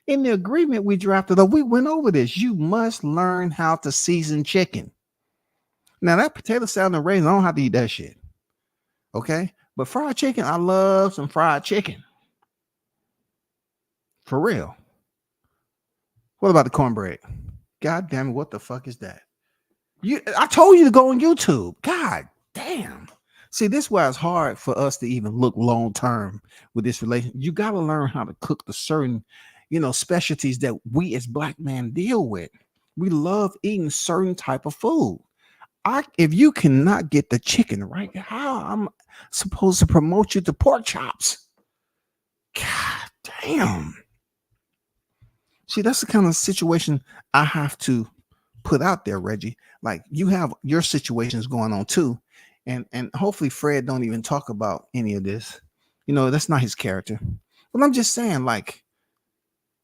In the agreement we drafted up, we went over this. You must learn how to season chicken. Now that potato salad and raisins, I don't have to eat that shit. Okay? But fried chicken, I love some fried chicken. For real. What about the cornbread? God damn it, what the fuck is that? I told you to go on YouTube. God damn. See, this is why it's hard for us to even look long term with this relation. You got to learn how to cook the certain, specialties that we as black men deal with. We love eating certain type of food. If you cannot get the chicken right, how I'm supposed to promote you to pork chops? God damn. See, that's the kind of situation I have to put out there, Reggie. Like, you have your situations going on too. And hopefully Fred don't even talk about any of this. That's not his character. But I'm just saying, like,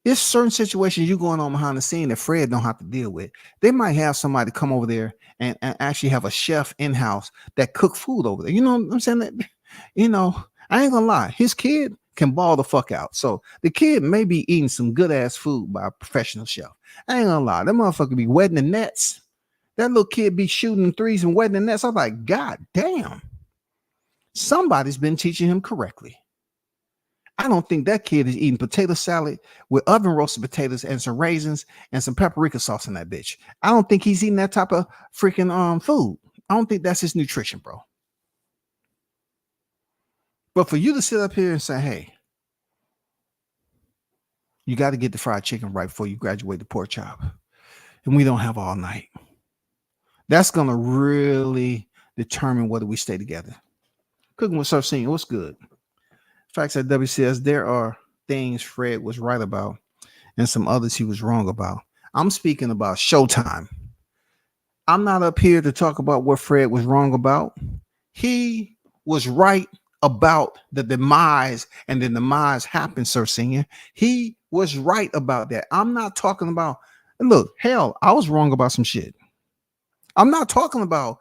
there's certain situations you going on behind the scene that Fred don't have to deal with. They might have somebody come over there and actually have a chef in-house that cook food over there. You know what I'm saying? I ain't gonna lie. His kid can ball the fuck out. So the kid may be eating some good ass food by a professional chef. I ain't gonna lie. That motherfucker be wetting the nets. That little kid be shooting threes and wetting the nets. I'm like, God damn. Somebody's been teaching him correctly. I don't think that kid is eating potato salad with oven roasted potatoes and some raisins and some paprika sauce in that bitch. I don't think he's eating that type of freaking food. I don't think that's his nutrition, bro. But for you to sit up here and say, hey, you got to get the fried chicken right before you graduate the pork chop, and we don't have all night. That's going to really determine whether we stay together. Cooking with Surf Senior, what's good? Facts at WCS, there are things Fred was right about, and some others he was wrong about. I'm speaking about Showtime. I'm not up here to talk about what Fred was wrong about. He was right about the demise, and the demise happened, Sir Senior. He was right about that. I'm not talking about, look, hell, I was wrong about some shit. I'm not talking about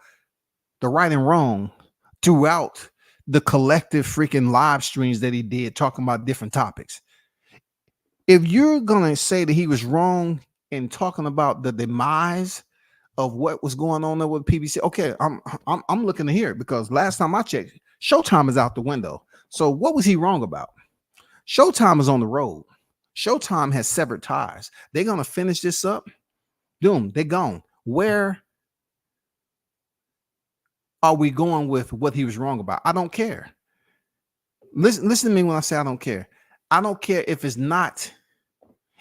the right and wrong throughout the collective freaking live streams that he did talking about different topics. If you're going to say that he was wrong in talking about the demise of what was going on there with PBC, okay, I'm looking to hear it, because last time I checked, Showtime is out the window. So what was he wrong about? Showtime is on the road. Showtime has severed ties. They're going to finish this up. Boom, they're gone. Where are we going with what he was wrong about? I don't care. Listen to me when I say I don't care. I don't care if it's not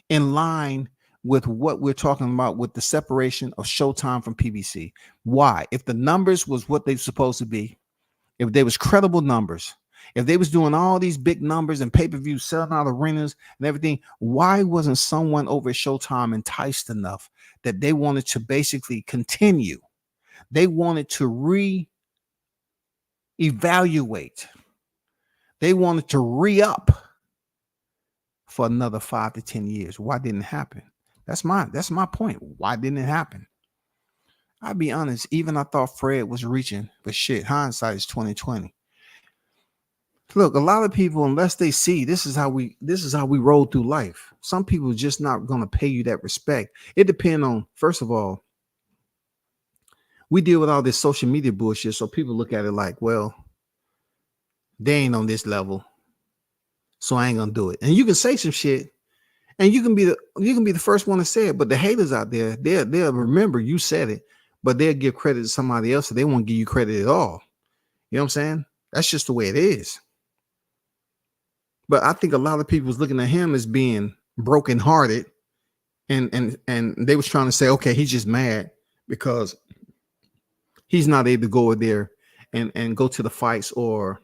in line with what we're talking about with the separation of Showtime from PBC. Why? If the numbers was what they're supposed to be, if they was credible numbers, if they was doing all these big numbers and pay-per-view, selling out arenas and everything, why wasn't someone over at Showtime enticed enough that they wanted to basically continue? They wanted to re-evaluate. They wanted to re-up for another 5 to 10 years. Why didn't it happen? That's my point. Why didn't it happen? I'll be honest, even I thought Fred was reaching, but shit, hindsight is 2020. Look, a lot of people, unless they see this is how we roll through life. Some people are just not gonna pay you that respect. It depends on, first of all, we deal with all this social media bullshit, so people look at it like, well, they ain't on this level, so I ain't gonna do it. And you can say some shit, and you can be the first one to say it, but the haters out there, they'll remember you said it, but they'll give credit to somebody else, so they won't give you credit at all. You know what I'm saying? That's just the way it is. But I think a lot of people was looking at him as being brokenhearted, and they was trying to say, okay, he's just mad because he's not able to go there and go to the fights or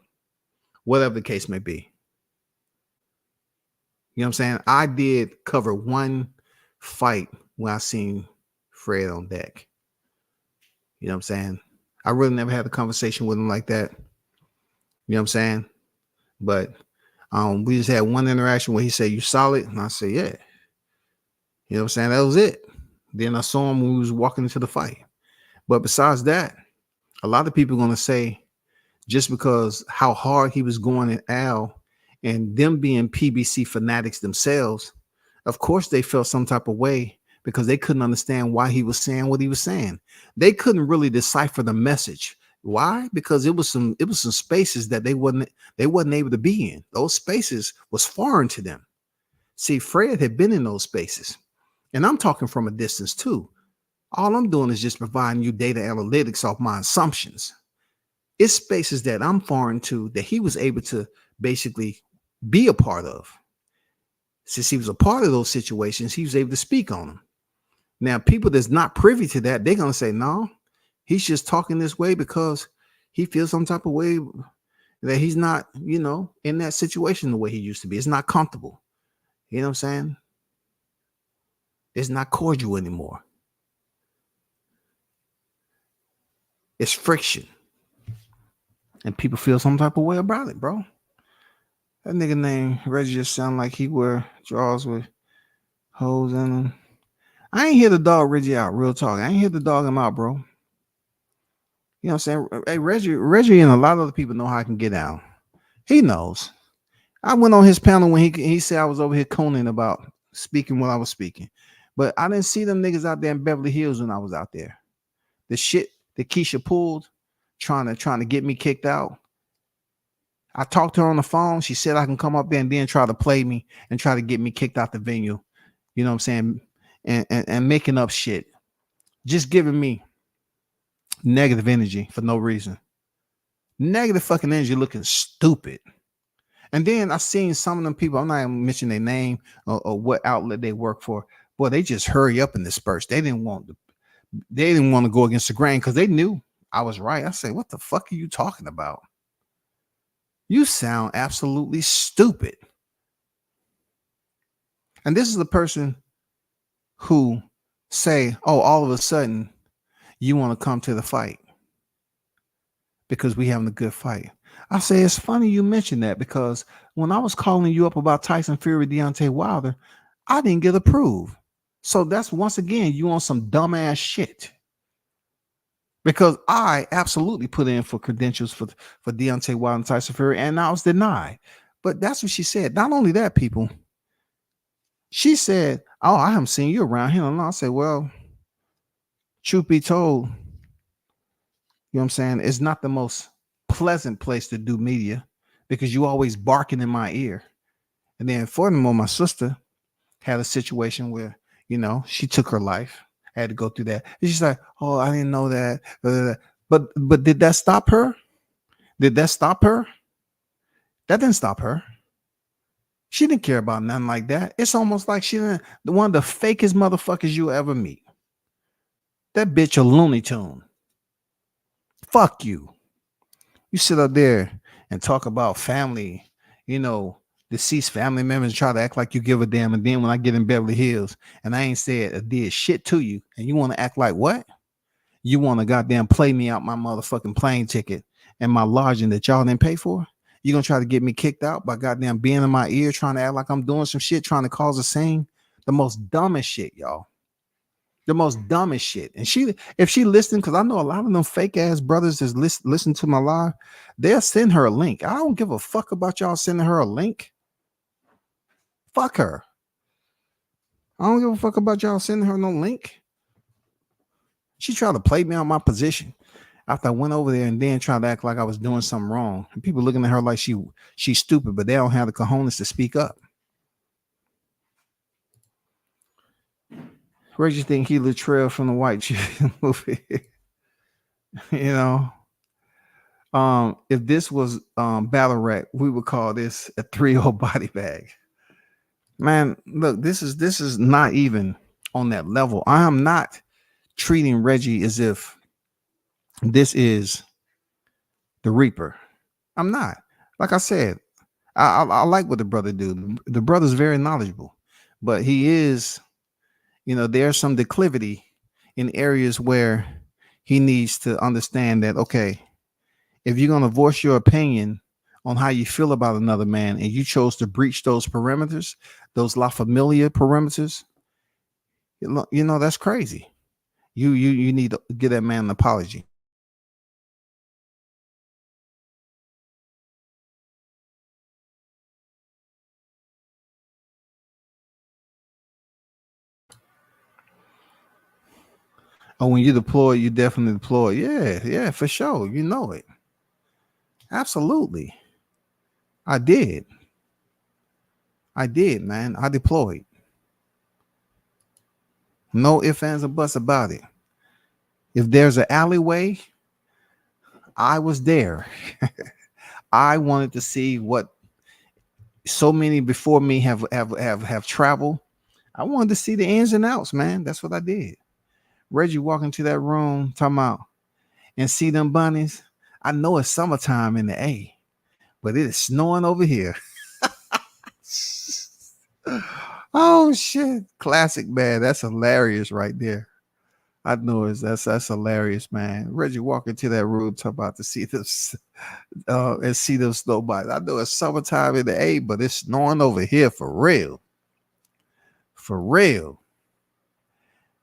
whatever the case may be. You know what I'm saying? I did cover one fight when I seen Fred on deck. You know what I'm saying? I really never had a conversation with him like that. You know what I'm saying? But we just had one interaction where he said, "You solid?" And I said, "Yeah." You know what I'm saying? That was it. Then I saw him when he was walking into the fight. But besides that, a lot of people are going to say, just because how hard he was going at Al and them being PBC fanatics themselves, of course they felt some type of way because they couldn't understand why he was saying what he was saying. They couldn't really decipher the message. Why? Because it was some spaces that they wasn't able to be in. Those spaces was foreign to them. See, Fred had been in those spaces, and I'm talking from a distance too. All I'm doing is just providing you data analytics off my assumptions. It's spaces that I'm foreign to that he was able to basically be a part of. Since he was a part of those situations, he was able to speak on them. Now, people that's not privy to that, they're going to say, no, he's just talking this way because he feels some type of way that he's not, in that situation the way he used to be. It's not comfortable. You know what I'm saying? It's not cordial anymore. It's friction. And people feel some type of way about it, bro. That nigga named Reggie just sound like he wear drawers with holes in them. I ain't here to dog Reggie out, real talk. I ain't here to dog him out, bro. You know what I'm saying? Hey, Reggie and a lot of other people know how I can get down. He knows. I went on his panel when he said I was over here coning about speaking what I was speaking. But I didn't see them niggas out there in Beverly Hills when I was out there. The shit that Keisha pulled, trying to get me kicked out. I talked to her on the phone. She said I can come up there and then try to play me and try to get me kicked out the venue. You know what I'm saying? And making up shit. Just giving me negative energy for no reason. Negative fucking energy looking stupid. And then I seen some of them people, I'm not even mentioning their name or what outlet they work for. Boy, they just hurry up and disperse. They didn't want to go against the grain because they knew I was right. I said, what the fuck are you talking about? You sound absolutely stupid. And this is the person who say, oh, all of a sudden you want to come to the fight because we having a good fight. I say it's funny you mentioned that because when I was calling you up about Tyson Fury, Deontay Wilder, I didn't get approved. So that's once again you on some dumbass shit. Because I absolutely put in for credentials for Deontay Wilder and Tyson Fury, and I was denied. But that's what she said. Not only that, people, she said, "Oh, I haven't seen you around here." And I said, "Well, truth be told, you know what I'm saying? It's not the most pleasant place to do media because you always barking in my ear." And then, furthermore, my sister had a situation where she took her life. I had to go through that. And she's like, "Oh, I didn't know that." But did that stop her? Did that stop her? That didn't stop her. She didn't care about nothing like that. It's almost like she didn't. One of the fakest motherfuckers you'll ever meet. That bitch a Looney Tune. Fuck you. You sit up there and talk about family, deceased family members, and try to act like you give a damn. And then when I get in Beverly Hills and I ain't said or did shit to you, and you want to act like what? You want to goddamn play me out my motherfucking plane ticket and my lodging that y'all didn't pay for? You gonna try to get me kicked out by goddamn being in my ear, trying to act like I'm doing some shit, trying to cause a scene? The most dumbest shit, y'all. The most dumbest shit. And if she listened, because I know a lot of them fake ass brothers is listen to my live, they'll send her a link. I don't give a fuck about y'all sending her a link. Fuck her. I don't give a fuck about y'all sending her no link. She tried to play me on my position after I went over there and then tried to act like I was doing something wrong. And people looking at her like she's stupid, but they don't have the cojones to speak up. Where do you think he Latrell from the White Chicks movie? If this was Battle Rap, we would call this a 3-0 body bag. Man, look, this is not even on that level. I am not treating Reggie as if this is the Reaper. I'm not. Like I said, I like what the brother do. The brother's very knowledgeable, but he is, there's some declivity in areas where he needs to understand that, okay, if you're going to voice your opinion on how you feel about another man and you chose to breach those perimeters, those La Familia perimeters, that's crazy. You need to give that man an apology. Oh, when you deploy, you definitely deploy. Yeah, for sure. You know it. Absolutely. I did, man. I deployed. No ifs, ands, or buts about it. If there's an alleyway, I was there. I wanted to see what so many before me have traveled. I wanted to see the ins and outs, man. That's what I did. Reggie walking to that room, talking about, and see them bunnies. I know it's summertime in the A, but it is snowing over here. Oh shit. Classic, man. That's hilarious right there. I know that's hilarious, man. Reggie walking to that room talking about to see this and see those snow bunnies. I know it's summertime in the A, but it's snowing over here for real. For real.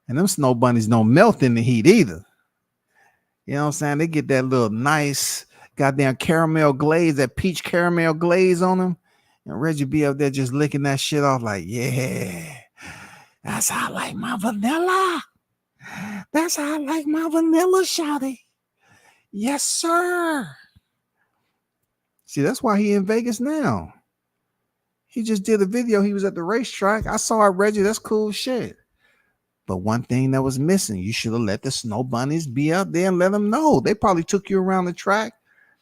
And them snow bunnies don't melt in the heat either. You know what I'm saying? They get that little nice goddamn caramel glaze, that peach caramel glaze on them. And Reggie be up there just licking that shit off like, yeah, that's how I like my vanilla. That's how I like my vanilla, shawty. Yes, sir. See, that's why he in Vegas now. He just did a video. He was at the racetrack. I saw it, Reggie. That's cool shit. But one thing that was missing, you should have let the snow bunnies be out there and let them know. They probably took you around the track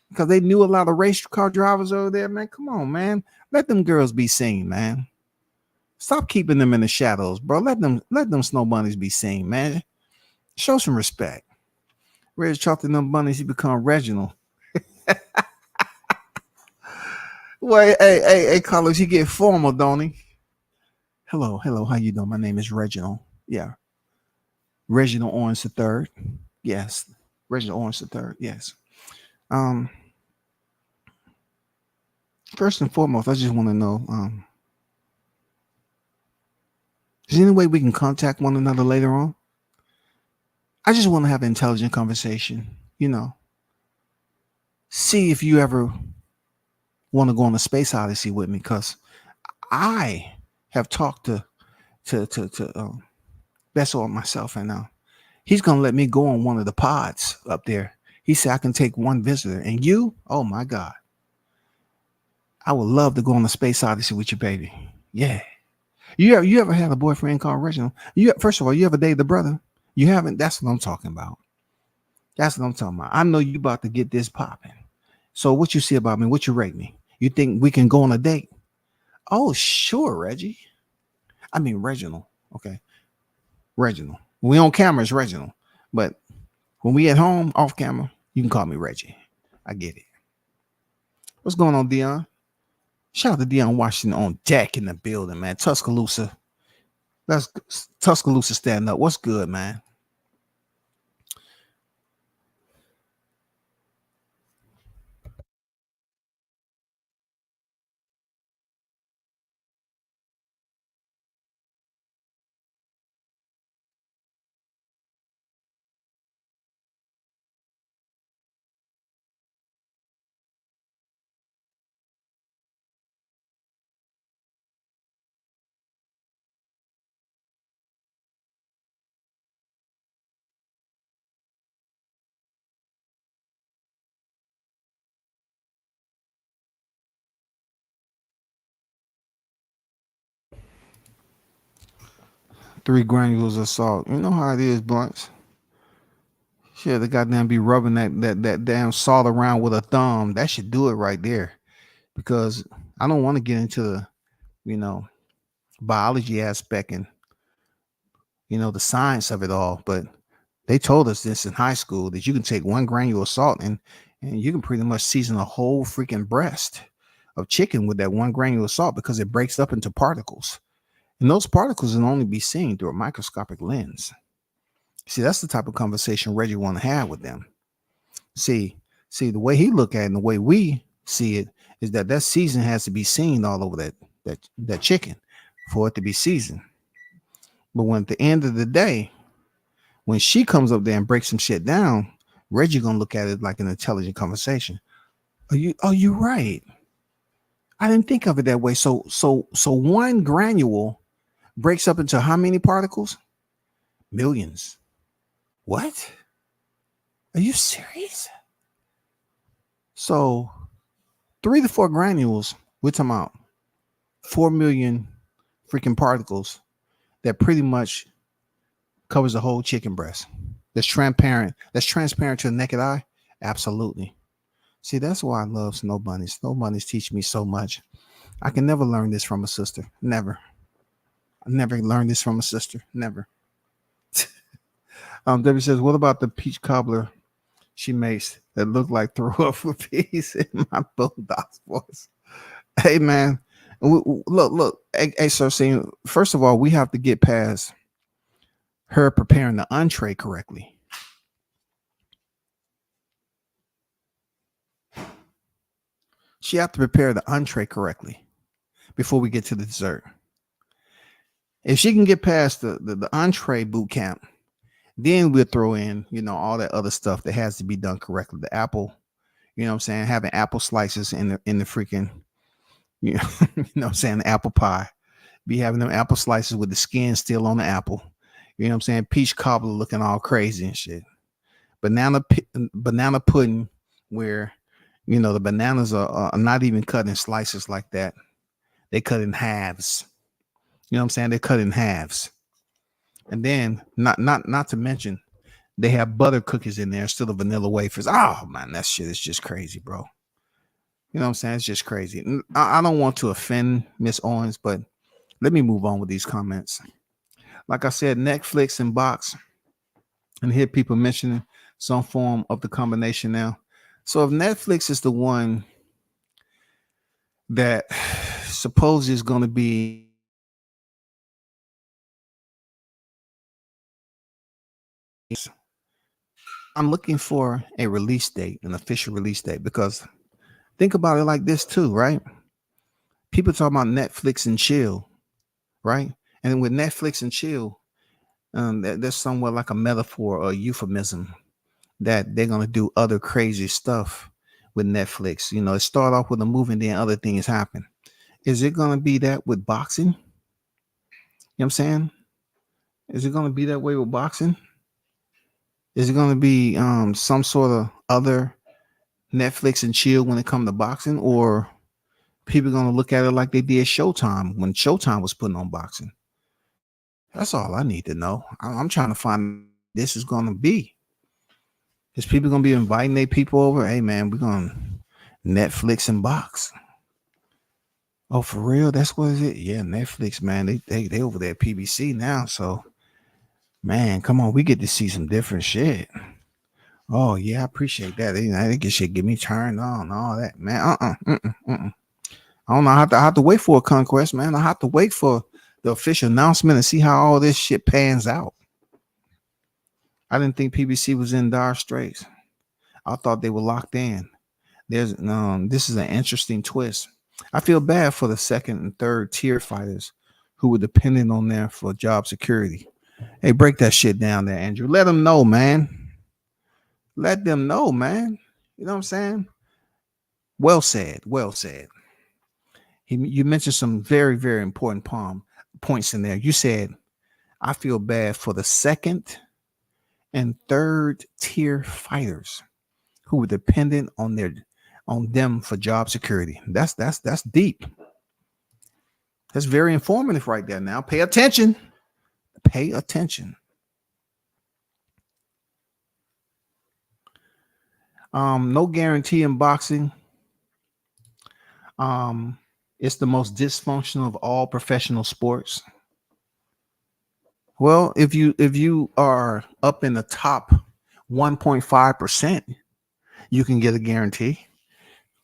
because they knew a lot of race car drivers over there, man. Come on, man. Let them girls be seen, man. Stop keeping them in the shadows, bro. Let them snow bunnies be seen, man. Show some respect. Reg talked to them bunnies, he become Reginald. Well, hey, Carlos, he get formal, don't he? Hello, hello. How you doing? My name is Reginald. Yeah, Reginald Owens the third. Yes, Reginald Owens the third. Yes. Um, First and foremost, I just want to know, is there any way we can contact one another later on? I just want to have an intelligent conversation. See if you ever want to go on a space odyssey with me, because I have talked to Bessel myself, and he's gonna let me go on one of the pods up there. He said I can take one visitor, and you, oh my God, I would love to go on a space odyssey with you, baby. Yeah. You ever had a boyfriend called Reginald? You first of all, you ever dated the brother? You haven't? That's what I'm talking about. That's what I'm talking about. I know you about to get this popping. So what you see about me? What you rate me? You think we can go on a date? Oh, sure, Reggie. I mean Reginald. Okay. Reginald. We on camera is Reginald. But when we at home, off camera, you can call me Reggie. I get it. What's going on, Dion? Shout out to Dion Washington on deck in the building, man. Tuscaloosa. That's Tuscaloosa standing up. What's good, man? Three granules of salt. You know how it is, blunts. Shit, the goddamn be rubbing that damn salt around with a thumb. That should do it right there. Because I don't want to get into the, you know, biology aspect and the science of it all. But they told us this in high school, that you can take one granule of salt and you can pretty much season a whole freaking breast of chicken with that one granule of salt, because it breaks up into particles. And those particles can only be seen through a microscopic lens. See, that's the type of conversation Reggie want to have with them. See, see, the way he look at it and the way we see it is that season has to be seen all over that chicken for it to be seasoned. But when at the end of the day, when she comes up there and breaks some shit down, Reggie gonna look at it like an intelligent conversation. Are you right? I didn't think of it that way. So one granule breaks up into how many particles? Millions. What? Are you serious? So 3 to 4 granules, we're talking about 4 million freaking particles that pretty much covers the whole chicken breast. That's transparent. That's transparent to the naked eye. Absolutely. See, that's why I love snow bunnies. Snow bunnies teach me so much. I can never learn this from a sister. Never. I never learned this from a sister. Never. Debbie says, what about the peach cobbler she makes that look like throw up for peace in my Boondocks voice? Hey, man. Look. Hey, sir, saying, first of all, we have to get past her preparing the entree correctly. She have to prepare the entree correctly before we get to the dessert. If she can get past the entree boot camp, then we'll throw in, all that other stuff that has to be done correctly. The apple, what I'm saying, having apple slices in the freaking, what I'm saying, the apple pie. Be having them apple slices with the skin still on the apple. You know what I'm saying? Peach cobbler looking all crazy and shit. Banana pudding, where the bananas are not even cut in slices like that. They cut in halves. You know what I'm saying? They cut in halves. And then not to mention, they have butter cookies in there instead of vanilla wafers. Oh man, that shit is just crazy, bro. You know what I'm saying? It's just crazy. I don't want to offend Miss Owens, but let me move on with these comments. Like I said, Netflix and box, and hear people mentioning some form of the combination now. So if Netflix is the one that supposedly is going to be I'm looking for a release date, an official release date, because think about it like this too, right? People talk about Netflix and chill, right? And with Netflix and chill, there's somewhat like a metaphor or a euphemism that they're gonna do other crazy stuff with Netflix. You know, it start off with a movie and then other things happen. Is it gonna be that with boxing? You know what I'm saying? Is it gonna be that way with boxing? Is it gonna be some sort of other Netflix and chill when it comes to boxing, or people gonna look at it like they did Showtime when Showtime was putting on boxing? That's all I need to know. I'm trying to find this is gonna be. Is people gonna be inviting their people over? Hey man, we're gonna Netflix and box. Oh, for real? That's what is it? Yeah, Netflix, man. They over there at PBC now. So man, come on, we get to see some different shit. Oh yeah, I appreciate that. They get shit get me turned on, all that, man. I don't know. I have to wait for a conquest, man. I have to wait for the official announcement and see how all this shit pans out. I didn't think PBC was in dire straits. I thought they were locked in. This is an interesting twist. I feel bad for the second and third tier fighters who were dependent on them for job security. Hey, break that shit down there, Andrew. Let them know, man. Let them know, man. You know what I'm saying? Well said. Well said. You mentioned some very, very important points in there. You said, I feel bad for the second and third tier fighters who were dependent on them for job security. That's deep. That's very informative right there. Now pay attention. Pay attention. No guarantee in boxing. It's the most dysfunctional of all professional sports. Well, if you are up in the top 1.5%, you can get a guarantee.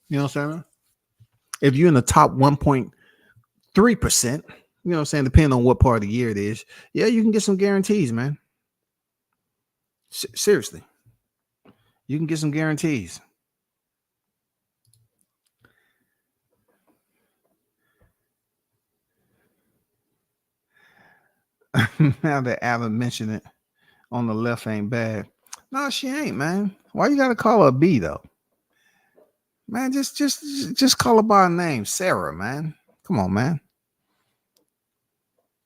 You know what I'm saying? If you're in the top 1.3%, you know what I'm saying, depending on what part of the year it is, yeah, you can get some guarantees, man. Seriously. You can get some guarantees. Now that Alan mentioned it, on the left ain't bad. No, she ain't, man. Why you gotta call her a B though? Man, just call her by her name, Sarah, man. Come on, man.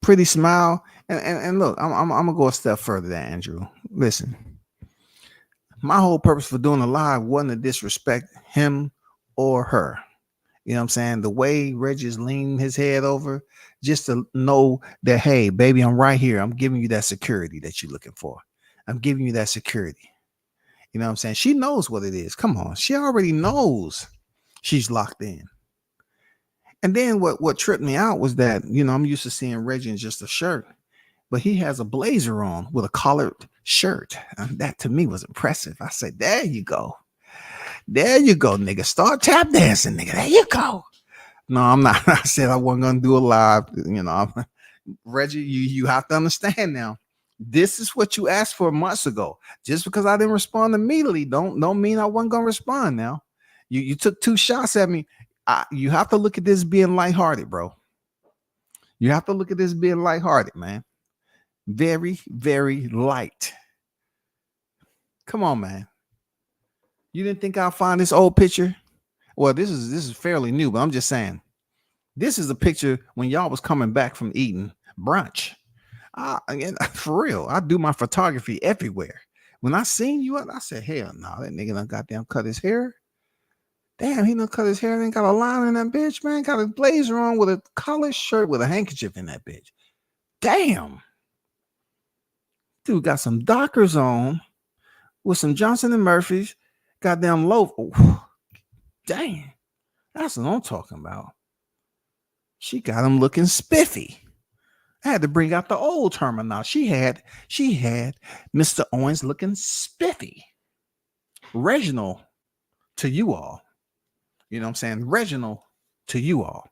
Pretty smile. And look, I'm gonna go a step further there, Andrew. Listen, my whole purpose for doing a live wasn't to disrespect him or her. You know what I'm saying? The way Reggie's leaning his head over, just to know that, hey, baby, I'm right here. I'm giving you that security that you're looking for. I'm giving you that security. You know what I'm saying? She knows what it is. Come on. She already knows she's locked in. And then what tripped me out was that, you know, I'm used to seeing Reggie in just a shirt, but he has a blazer on with a collared shirt. And that to me was impressive. I said, there you go. There you go, nigga. Start tap dancing, nigga. There you go. No, I'm not. I said I wasn't gonna do a live. You know, Reggie, you have to understand now. This is what you asked for months ago. Just because I didn't respond immediately, don't mean I wasn't gonna respond. Now, you took 2 shots at me. You have to look at this being lighthearted, bro. You have to look at this being lighthearted, man. Very, very light. Come on, man. You didn't think I'll find this old picture? Well, this is fairly new, but I'm just saying. This is a picture when y'all was coming back from eating brunch. For real, I do my photography everywhere. When I seen you, I said, hell no, that nigga done goddamn cut his hair. Damn, he done cut his hair. Ain't got a line in that bitch, man. Got a blazer on with a collared shirt with a handkerchief in that bitch. Damn. Dude got some Dockers on with some Johnson and Murphy's. Goddamn loaf. Oh, dang. That's what I'm talking about. She got him looking spiffy. I had to bring out the old terminology. She had Mr. Owens looking spiffy. Reginald to you all. You know what I'm saying? Reginald to you all.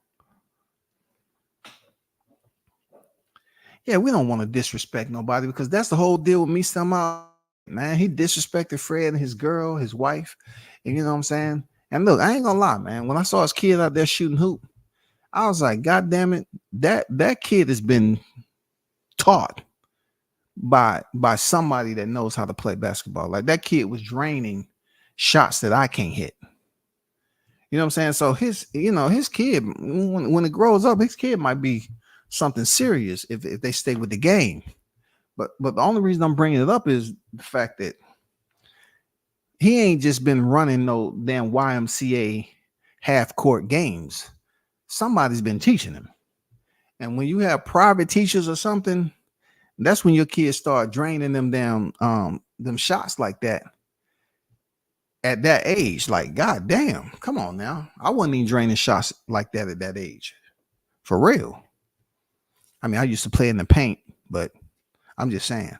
Yeah, we don't want to disrespect nobody because that's the whole deal with me somehow. Man, he disrespected Fred and his girl, his wife. And you know what I'm saying? And look, I ain't gonna lie, man. When I saw his kid out there shooting hoop, I was like, God damn it, that kid has been taught by somebody that knows how to play basketball. Like that kid was draining shots that I can't hit. You know what I'm saying? So his kid, when it grows up, his kid might be something serious if they stay with the game. But the only reason I'm bringing it up is the fact that he ain't just been running no damn YMCA half court games. Somebody's been teaching him. And when you have private teachers or something, that's when your kids start draining them down them shots like that at that age. Like, god damn, come on now. I wasn't even draining shots like that at that age. For real. I mean, I used to play in the paint, but I'm just saying.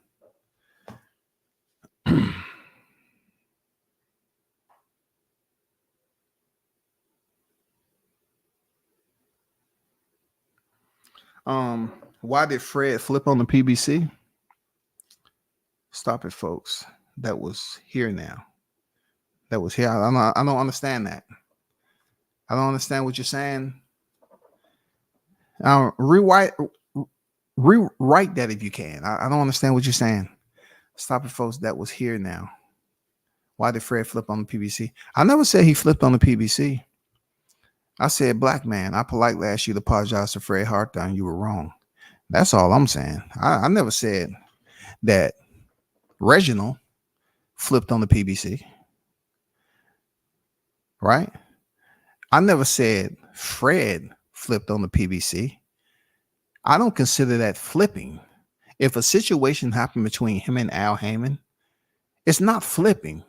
Why did Fred flip on the PBC? Stop it, folks. That was here now. That was here. I don't understand that. I don't understand what you're saying. Rewrite that if you can. I don't understand what you're saying. Stop it, folks. That was here now. Why did Fred flip on the PBC? I never said he flipped on the PBC. I said, black man, I politely asked you to apologize to Fred Hawthorne. You were wrong. That's all I'm saying. I never said that Reginald flipped on the PBC. Right? I never said Fred flipped on the PBC. I don't consider that flipping. If a situation happened between him and Al Heyman, it's not flipping.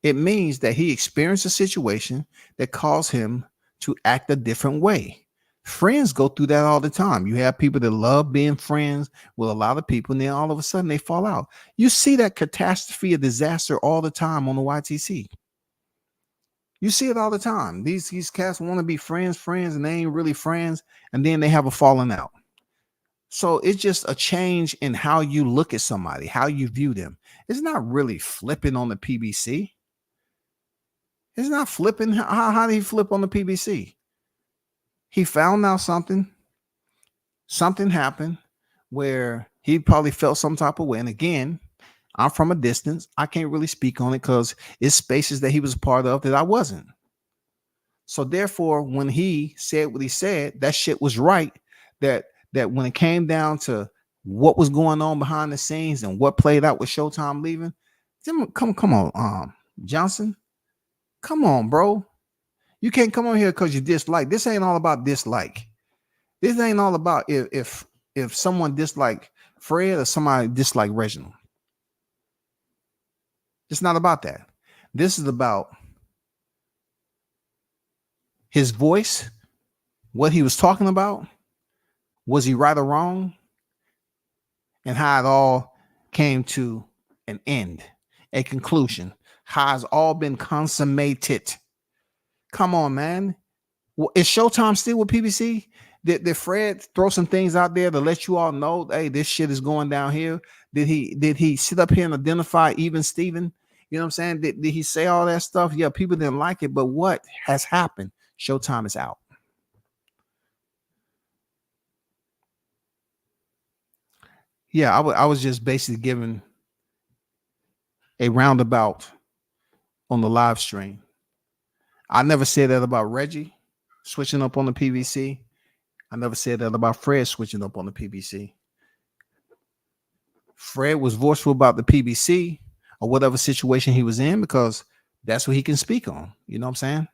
It means that he experienced a situation that caused him to act a different way. Friends go through that all the time. You have people that love being friends with a lot of people, and then all of a sudden they fall out. You see that catastrophe, a disaster all the time on the YTC. You see it all the time. These cats want to be friends, and they ain't really friends, and then they have a falling out. So it's just a change in how you look at somebody, how you view them. It's not really flipping on the PBC. It's not flipping. How did he flip on the PBC? He found out something happened where he probably felt some type of way. And again, I'm from a distance. I can't really speak on it because it's spaces that he was a part of that I wasn't. So therefore, when he said what he said, that shit was right. That when it came down to what was going on behind the scenes and what played out with Showtime leaving, come on, Johnson. Come on, bro. You can't come on here because you dislike. This ain't all about dislike. This ain't all about if someone disliked Fred or somebody disliked Reginald. It's not about that. This is about his voice, what he was talking about. Was he right or wrong? And how it all came to an end, a conclusion. How it's all been consummated. Come on, man. Is Showtime still with PBC? Did Fred throw some things out there to let you all know, hey, this shit is going down here? Did he sit up here and identify even Steven? You know what I'm saying? Did he say all that stuff? Yeah, people didn't like it, but what has happened? Showtime is out. Yeah, I was just basically giving a roundabout on the live stream. I never said that about Reggie switching up on the PBC. I never said that about Fred switching up on the PBC. Fred was forceful about the PBC or whatever situation he was in because that's what he can speak on. You know what I'm saying?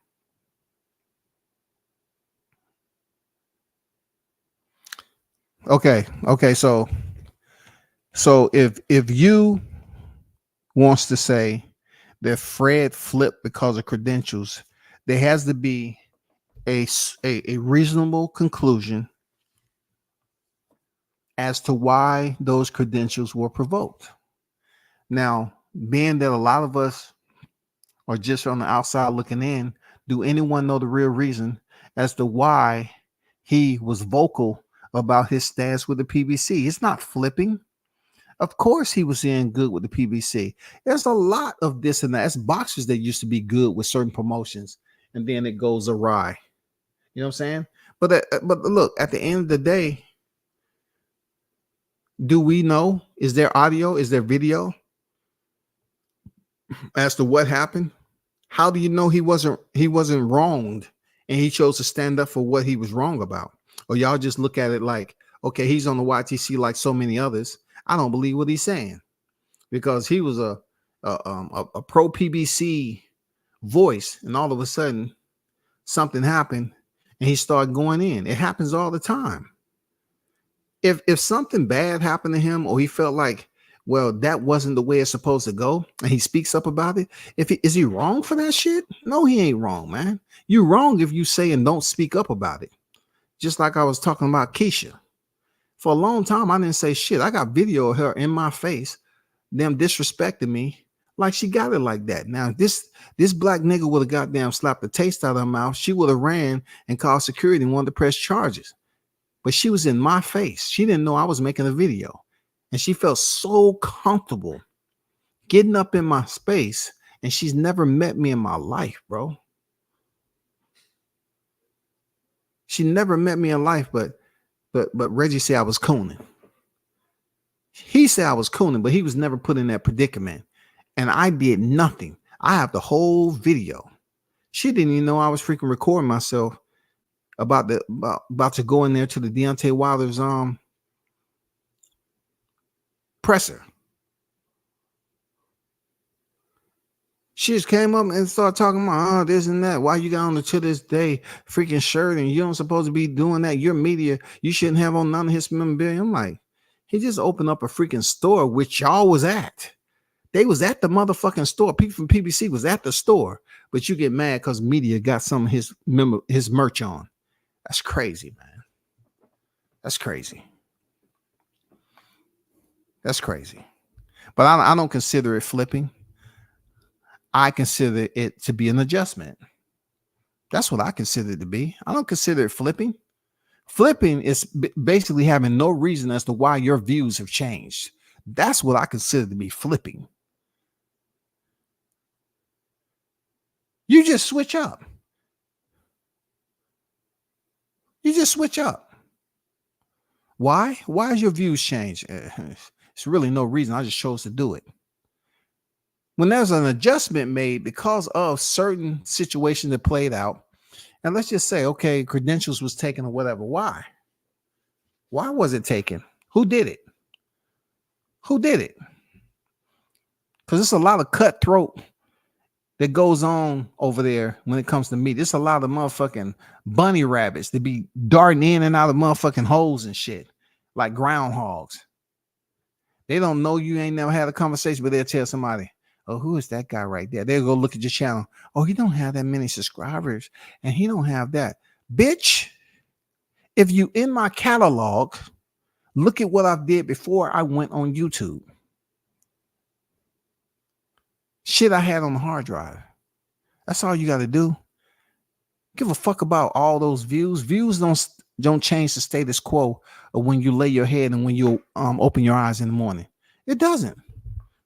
Okay. So if you wants to say that Fred flipped because of credentials, there has to be a reasonable conclusion as to why those credentials were provoked. Now, being that a lot of us are just on the outside looking in, do anyone know the real reason as to why he was vocal about his stance with the PBC? It's not flipping. Of course, he was in good with the PBC. There's a lot of this and that. That's boxers that used to be good with certain promotions, and then it goes awry. You know what I'm saying? But look, at the end of the day, do we know? Is there audio? Is there video as to what happened? How do you know he wasn't wronged and he chose to stand up for what he was wrong about? Or y'all just look at it like, okay, he's on the YTC like so many others. I don't believe what he's saying because he was a pro PBC voice, and all of a sudden something happened and he started going in. It happens all the time. If something bad happened to him, or he felt like, well, that wasn't the way it's supposed to go, and he speaks up about it, is he wrong for that shit? No, he ain't wrong, man. You wrong if you say and don't speak up about it. Just like I was talking about Keisha. For a long time, I didn't say shit. I got video of her in my face, them disrespecting me like she got it like that. Now, this black nigga would have goddamn slapped the taste out of her mouth. She would have ran and called security and wanted to press charges. But she was in my face. She didn't know I was making a video. And she felt so comfortable getting up in my space. And she's never met me in my life, bro. She never met me in life, but Reggie said I was cooning. He said I was cooning, but he was never put in that predicament. And I did nothing. I have the whole video. She didn't even know I was freaking recording myself about to go in there to the Deontay Wilder's presser. She just came up and started talking about this and that. Why you got on the To This Day freaking shirt and you don't supposed to be doing that? Your media, you shouldn't have on none of his memorabilia. I'm like, he just opened up a freaking store, which y'all was at. They was at the motherfucking store. People from PBC was at the store, but you get mad because media got some of his merch on. That's crazy, man. That's crazy. That's crazy. But I don't consider it flipping. I consider it to be an adjustment. That's what I consider it to be. I don't consider it flipping. Flipping is basically having no reason as to why your views have changed. That's what I consider to be flipping. You just switch up. You just switch up. Why? Why is your views change? It's really no reason. I just chose to do it. When there's an adjustment made because of certain situations that played out, and let's just say, okay, credentials was taken or whatever. Why? Why was it taken? Who did it? Who did it? Because there's a lot of cutthroat that goes on over there when it comes to me. There's a lot of motherfucking bunny rabbits that be darting in and out of motherfucking holes and shit like groundhogs. They don't know you ain't never had a conversation, but they'll tell somebody, oh, who is that guy right there? They'll go look at your channel. Oh, he don't have that many subscribers and he don't have that. Bitch, if you in my catalog, look at what I did before I went on YouTube. Shit I had on the hard drive. That's all you got to do. Give a fuck about all those views. Views don't change the status quo of when you lay your head and when you open your eyes in the morning. It doesn't.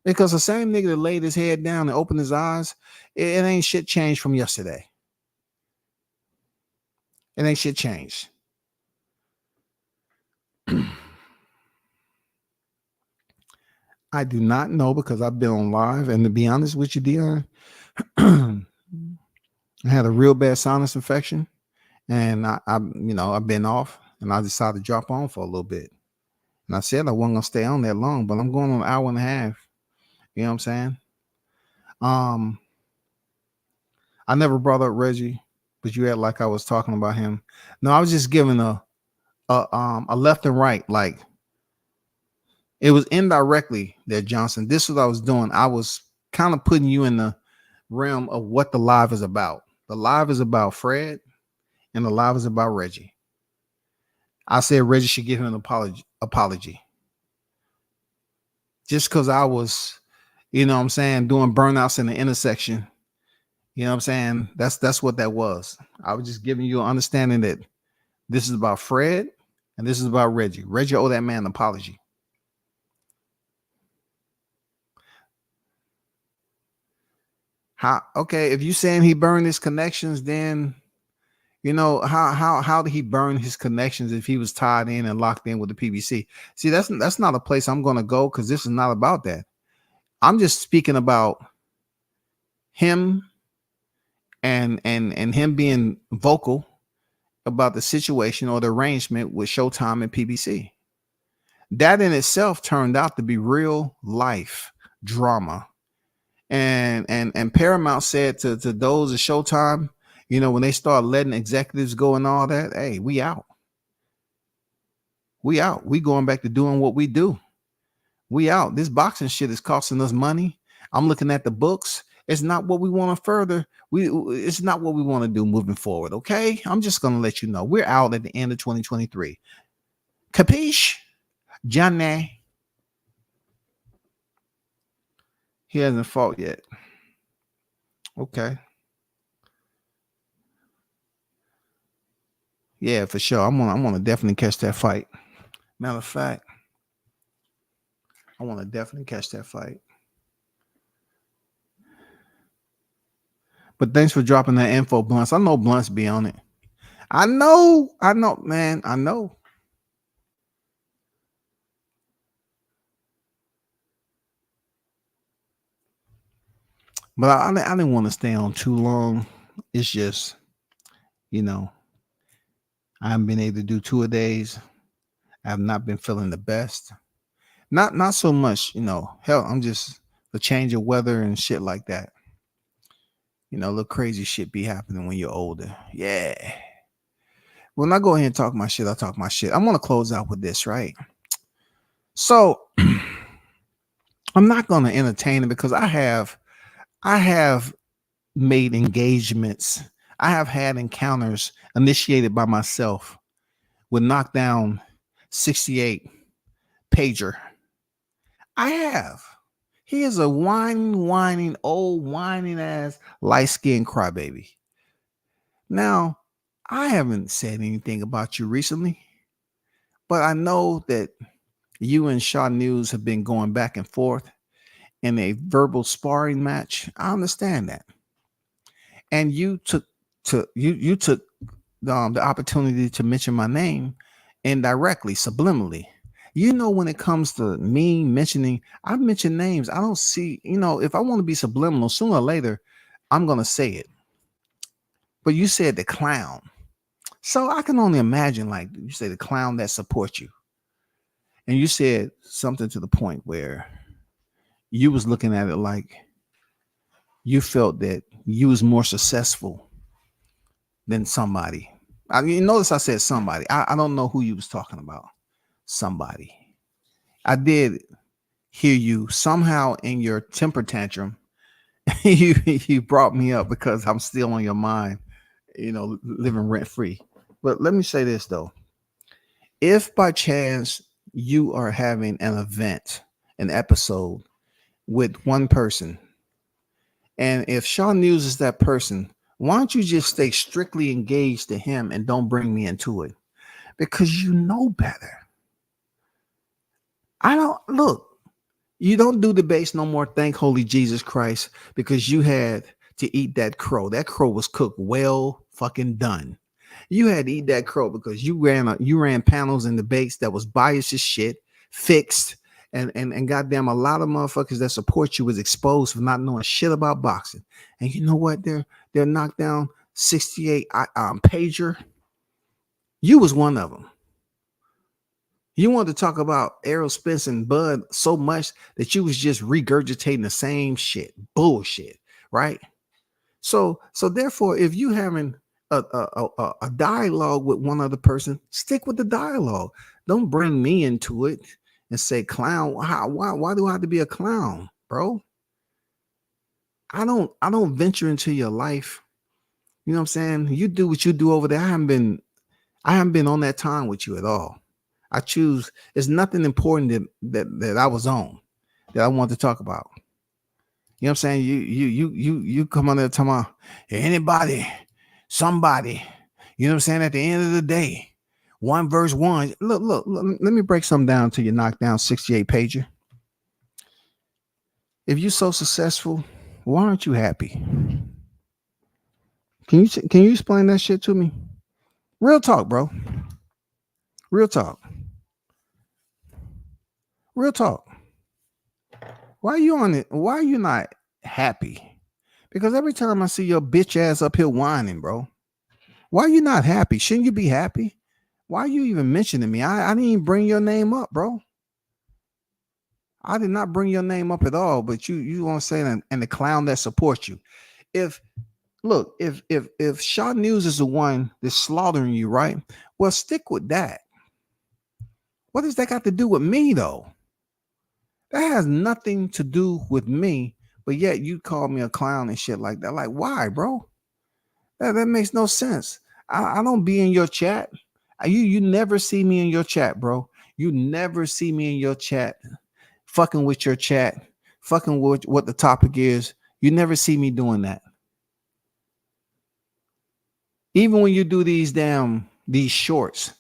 Because the same nigga that laid his head down and opened his eyes, it ain't shit changed from yesterday. It ain't shit changed. I do not know because I've been on live, and to be honest with you, Dion, I had a real bad sinus infection, and I've been off, and I decided to drop on for a little bit. And I said I wasn't gonna stay on that long, but I'm going on an hour and a half. You know what I'm saying? I never brought up Reggie, but you had like I was talking about him. No, I was just giving a left and right, like it was indirectly there, Johnson. This is what I was doing. I was kind of putting you in the realm of what the live is about. The live is about Fred, and the live is about Reggie. I said Reggie should give him an apology. Just because I was, doing burnouts in the intersection. You know what I'm saying? That's what that was. I was just giving you an understanding that this is about Fred and this is about Reggie. Reggie owe that man an apology. How okay, if you saying he burned his connections, then how did he burn his connections if he was tied in and locked in with the PBC? See, that's not a place I'm gonna go because this is not about that. I'm just speaking about him and him being vocal about the situation or the arrangement with Showtime and PBC. That in itself turned out to be real life drama. And Paramount said to those at Showtime, when they start letting executives go and all that, hey, we out. We out. We going back to doing what we do. We out. This boxing shit is costing us money. I'm looking at the books. It's not what we want to further. It's not what we want to do moving forward. Okay. I'm just going to let you know we're out at the end of 2023. Capiche? Johnny. He hasn't fought yet. Okay. Yeah, for sure. I'm gonna definitely catch that fight. Matter of fact, I want to definitely catch that fight. But thanks for dropping that info, Blunts. I know Blunts be on it. I know, man. I know. But I didn't want to stay on too long. It's just, I haven't been able to do 2 a days. I have not been feeling the best. Not so much, hell, I'm just the change of weather and shit like that. Little crazy shit be happening when you're older. Yeah. When I go ahead and talk my shit, I talk my shit. I'm going to close out with this, right? So I'm not going to entertain it because I have made engagements. I have had encounters initiated by myself with knockdown 68 pager. I have. He is a whining, old whining ass, light-skinned crybaby. Now, I haven't said anything about you recently, but I know that you and Shaw News have been going back and forth in a verbal sparring match. I understand that. And you took the opportunity to mention my name indirectly, subliminally. When it comes to me mentioning, I mention names. I don't see, if I want to be subliminal, sooner or later, I'm going to say it. But you said the clown. So I can only imagine, like you say, the clown that supports you. And you said something to the point where you was looking at it like you felt that you was more successful than somebody. Notice I said somebody. I don't know who you was talking about. Somebody. I did hear you somehow in your temper tantrum. you brought me up because I'm still on your mind, living rent free. But let me say this though. If by chance you are having an event, an episode with one person, and if Shaw News is that person, why don't you just stay strictly engaged to him and don't bring me into it? Because you know better. You don't do debates no more. Thank holy Jesus Christ, because you had to eat that crow. That crow was cooked well fucking done. You had to eat that crow because you ran panels and debates that was biased as shit, fixed, and goddamn a lot of motherfuckers that support you was exposed for not knowing shit about boxing. And you know what? They're knocked down 68 pager. You was one of them. You wanted to talk about Errol Spence and Bud so much that you was just regurgitating the same shit, bullshit, right? So therefore, if you having a dialogue with one other person, stick with the dialogue. Don't bring me into it and say clown. Why do I have to be a clown, bro? I don't venture into your life. You know what I'm saying? You do what you do over there. I haven't been on that time with you at all. I choose. There's nothing important that I was on that I want to talk about. You know what I'm saying? You come on there talking about anybody, somebody. You know what I'm saying? At the end of the day, 1 verse 1. Look. Let me break something down to you. Knockdown 68 pager. If you're so successful Why aren't you happy? Can you explain that shit to me? Real talk, bro. Real talk. Real talk. Why are you on it? Why are you not happy? Because every time I see your bitch ass up here whining, bro. Why are you not happy? Shouldn't you be happy? Why are you even mentioning me? I didn't even bring your name up, bro. I did not bring your name up at all. But you want to say that, and the clown that supports you. If look, if Shaw News is the one that's slaughtering you, right? Well, stick with that. What does that got to do with me, though? That has nothing to do with me. But yet you call me a clown and shit like that. Like, why, bro? That makes no sense. I don't be in your chat. You never see me in your chat, bro. You never see me in your chat, fucking with your chat, fucking with what the topic is. You never see me doing that. Even when you do these shorts,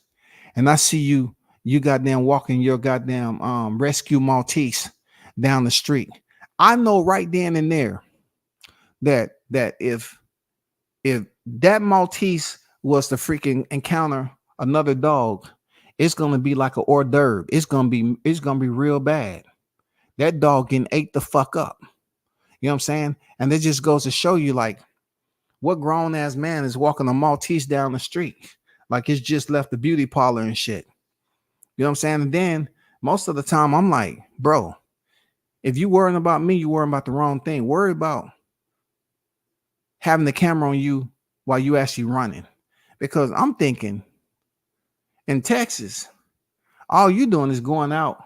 and I see you goddamn walking your goddamn rescue Maltese down the street. I know right then and there that if that Maltese was to freaking encounter another dog, it's gonna be like an hors d'oeuvre. It's gonna be real bad. That dog getting ate the fuck up. You know what I'm saying? And it just goes to show you, like, what grown ass man is walking a Maltese down the street like it's just left the beauty parlor and shit. You know what I'm saying? And then most of the time I'm like, bro, if you worrying about me, you worrying about the wrong thing. Worry about having the camera on you while you actually running. Because I'm thinking in Texas, all you doing is going out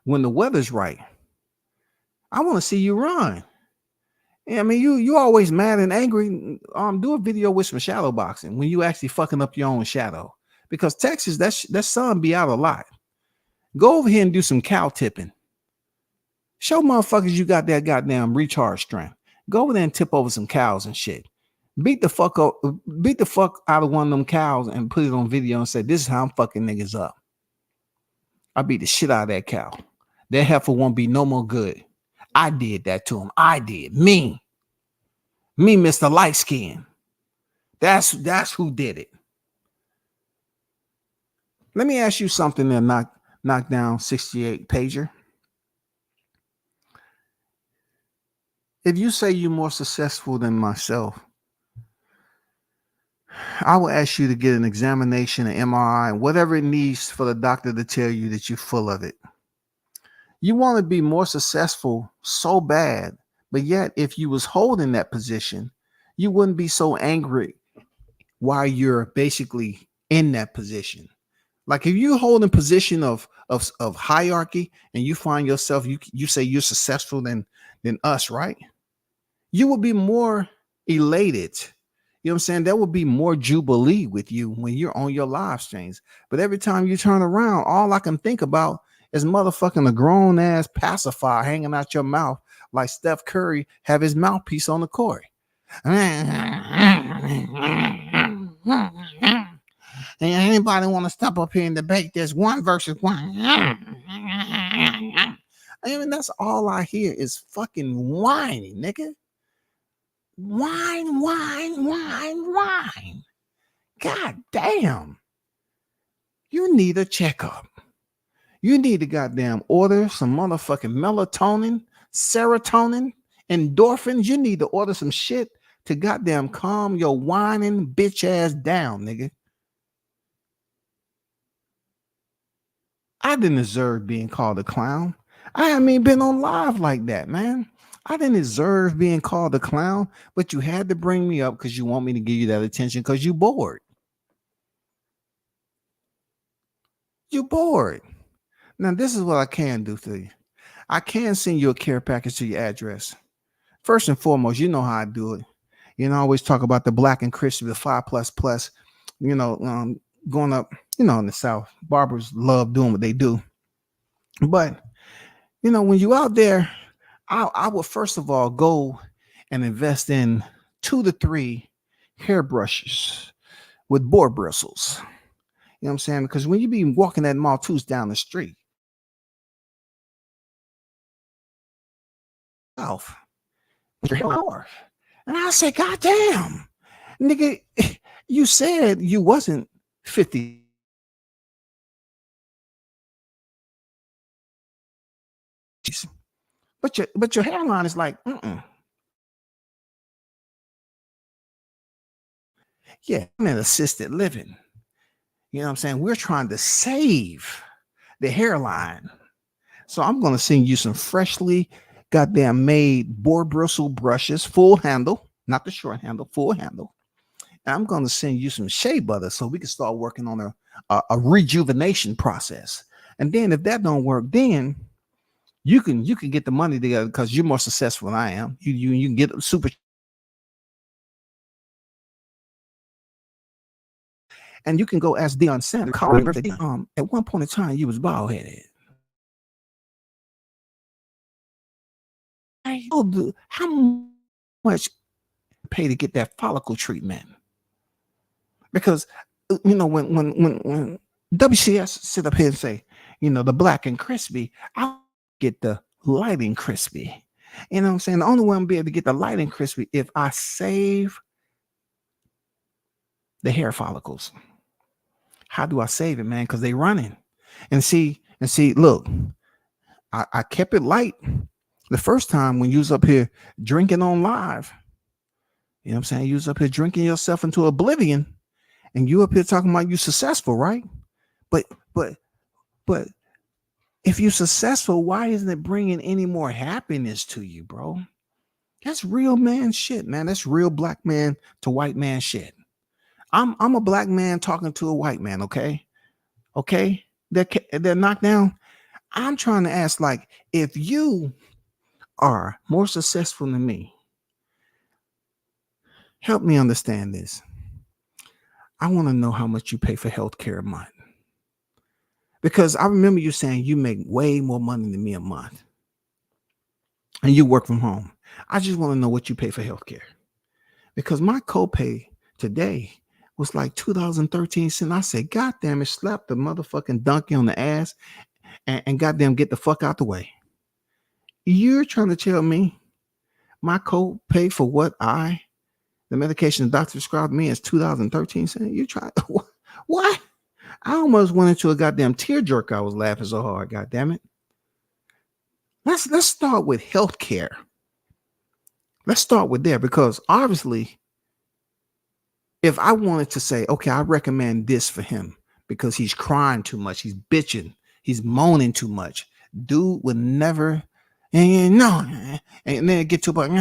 when the weather's right. I want to see you run. Yeah, I mean, you always mad and angry. Do a video with some shadow boxing when you actually fucking up your own shadow. Because Texas, that sun be out a lot. Go over here and do some cow tipping. Show motherfuckers you got that goddamn recharge strength. Go over there and tip over some cows and shit. Beat the fuck out of one of them cows and put it on video and say, this is how I'm fucking niggas up. I beat the shit out of that cow. That heifer won't be no more good. I did that to him. I did. Me, Mr. Light Skin. That's who did it. Let me ask you something there, knock down 68 pager. If you say you're more successful than myself, I will ask you to get an examination, an MRI, whatever it needs for the doctor to tell you that you're full of it. You want to be more successful so bad, but yet if you was holding that position, you wouldn't be so angry while you're basically in that position. Like if you hold in position of hierarchy and you find yourself, you say you're successful than us, right? You will be more elated. You know what I'm saying? There will be more jubilee with you when you're on your live streams. But every time you turn around, all I can think about is motherfucking a grown ass pacifier hanging out your mouth like Steph Curry have his mouthpiece on the court. And anybody want to step up here and debate this 1 versus 1? I mean, that's all I hear is fucking whining, nigga. Whine. God damn. You need a checkup. You need to goddamn order some motherfucking melatonin, serotonin, endorphins. You need to order some shit to goddamn calm your whining bitch ass down, nigga. I didn't deserve being called a clown. I haven't even been on live like that, man. I didn't deserve being called a clown, but you had to bring me up because you want me to give you that attention because you bored. You bored. Now, this is what I can do for you. I can send you a care package to your address. First and foremost, you know how I do it. You know, I always talk about the Black and Crispy, the 5++, you know, going up, you know, in the South. Barbers love doing what they do. But, you know, when you out there, I would first of all go and invest in 2 to 3 hairbrushes with boar bristles. You know what I'm saying? Because when you be walking that Maltese down the street, South, your hair off. And I said, God damn, nigga, you said you wasn't 50. But your hairline is like, yeah, I'm in assisted living. You know what I'm saying? We're trying to save the hairline. So I'm going to send you some freshly goddamn made boar bristle brushes, full handle, not the short handle, full handle. And I'm going to send you some shea butter so we can start working on a rejuvenation process. And then if that don't work, then you can get the money together because you're more successful than I am. You can get super. And you can go ask Deion Sanders. At one point in time, you was bald headed. How much pay to get that follicle treatment? Because when WCS sit up here and say, the black and crispy, I'll get the light and crispy. You know what I'm saying? The only way I'm be able to get the light and crispy if I save the hair follicles. How do I save it, man? Because they running. And see, look, I kept it light the first time when you was up here drinking on live. You know what I'm saying? You was up here drinking yourself into oblivion, and you up here talking about you successful, right? But if you're successful, why isn't it bringing any more happiness to you, bro? That's real man shit, man. That's real black man to white man shit. I'm a black man talking to a white man, okay? Okay? They're knocked down. I'm trying to ask, like, if you are more successful than me, help me understand this. I want to know how much you pay for healthcare a month. Because I remember you saying you make way more money than me a month. And you work from home. I just want to know what you pay for healthcare. Because my copay today was like $2.13. I said, God damn it, slap the motherfucking donkey on the ass and goddamn get the fuck out the way. You're trying to tell me my copay for the medication the doctor prescribed me is $2.13? You try what? I almost went into a goddamn tear jerk. I was laughing so hard. God damn it. Let's start with healthcare. Let's start with there, because obviously, if I wanted to say, okay, I recommend this for him because he's crying too much, he's bitching, he's moaning too much, dude would never, and then get to about, and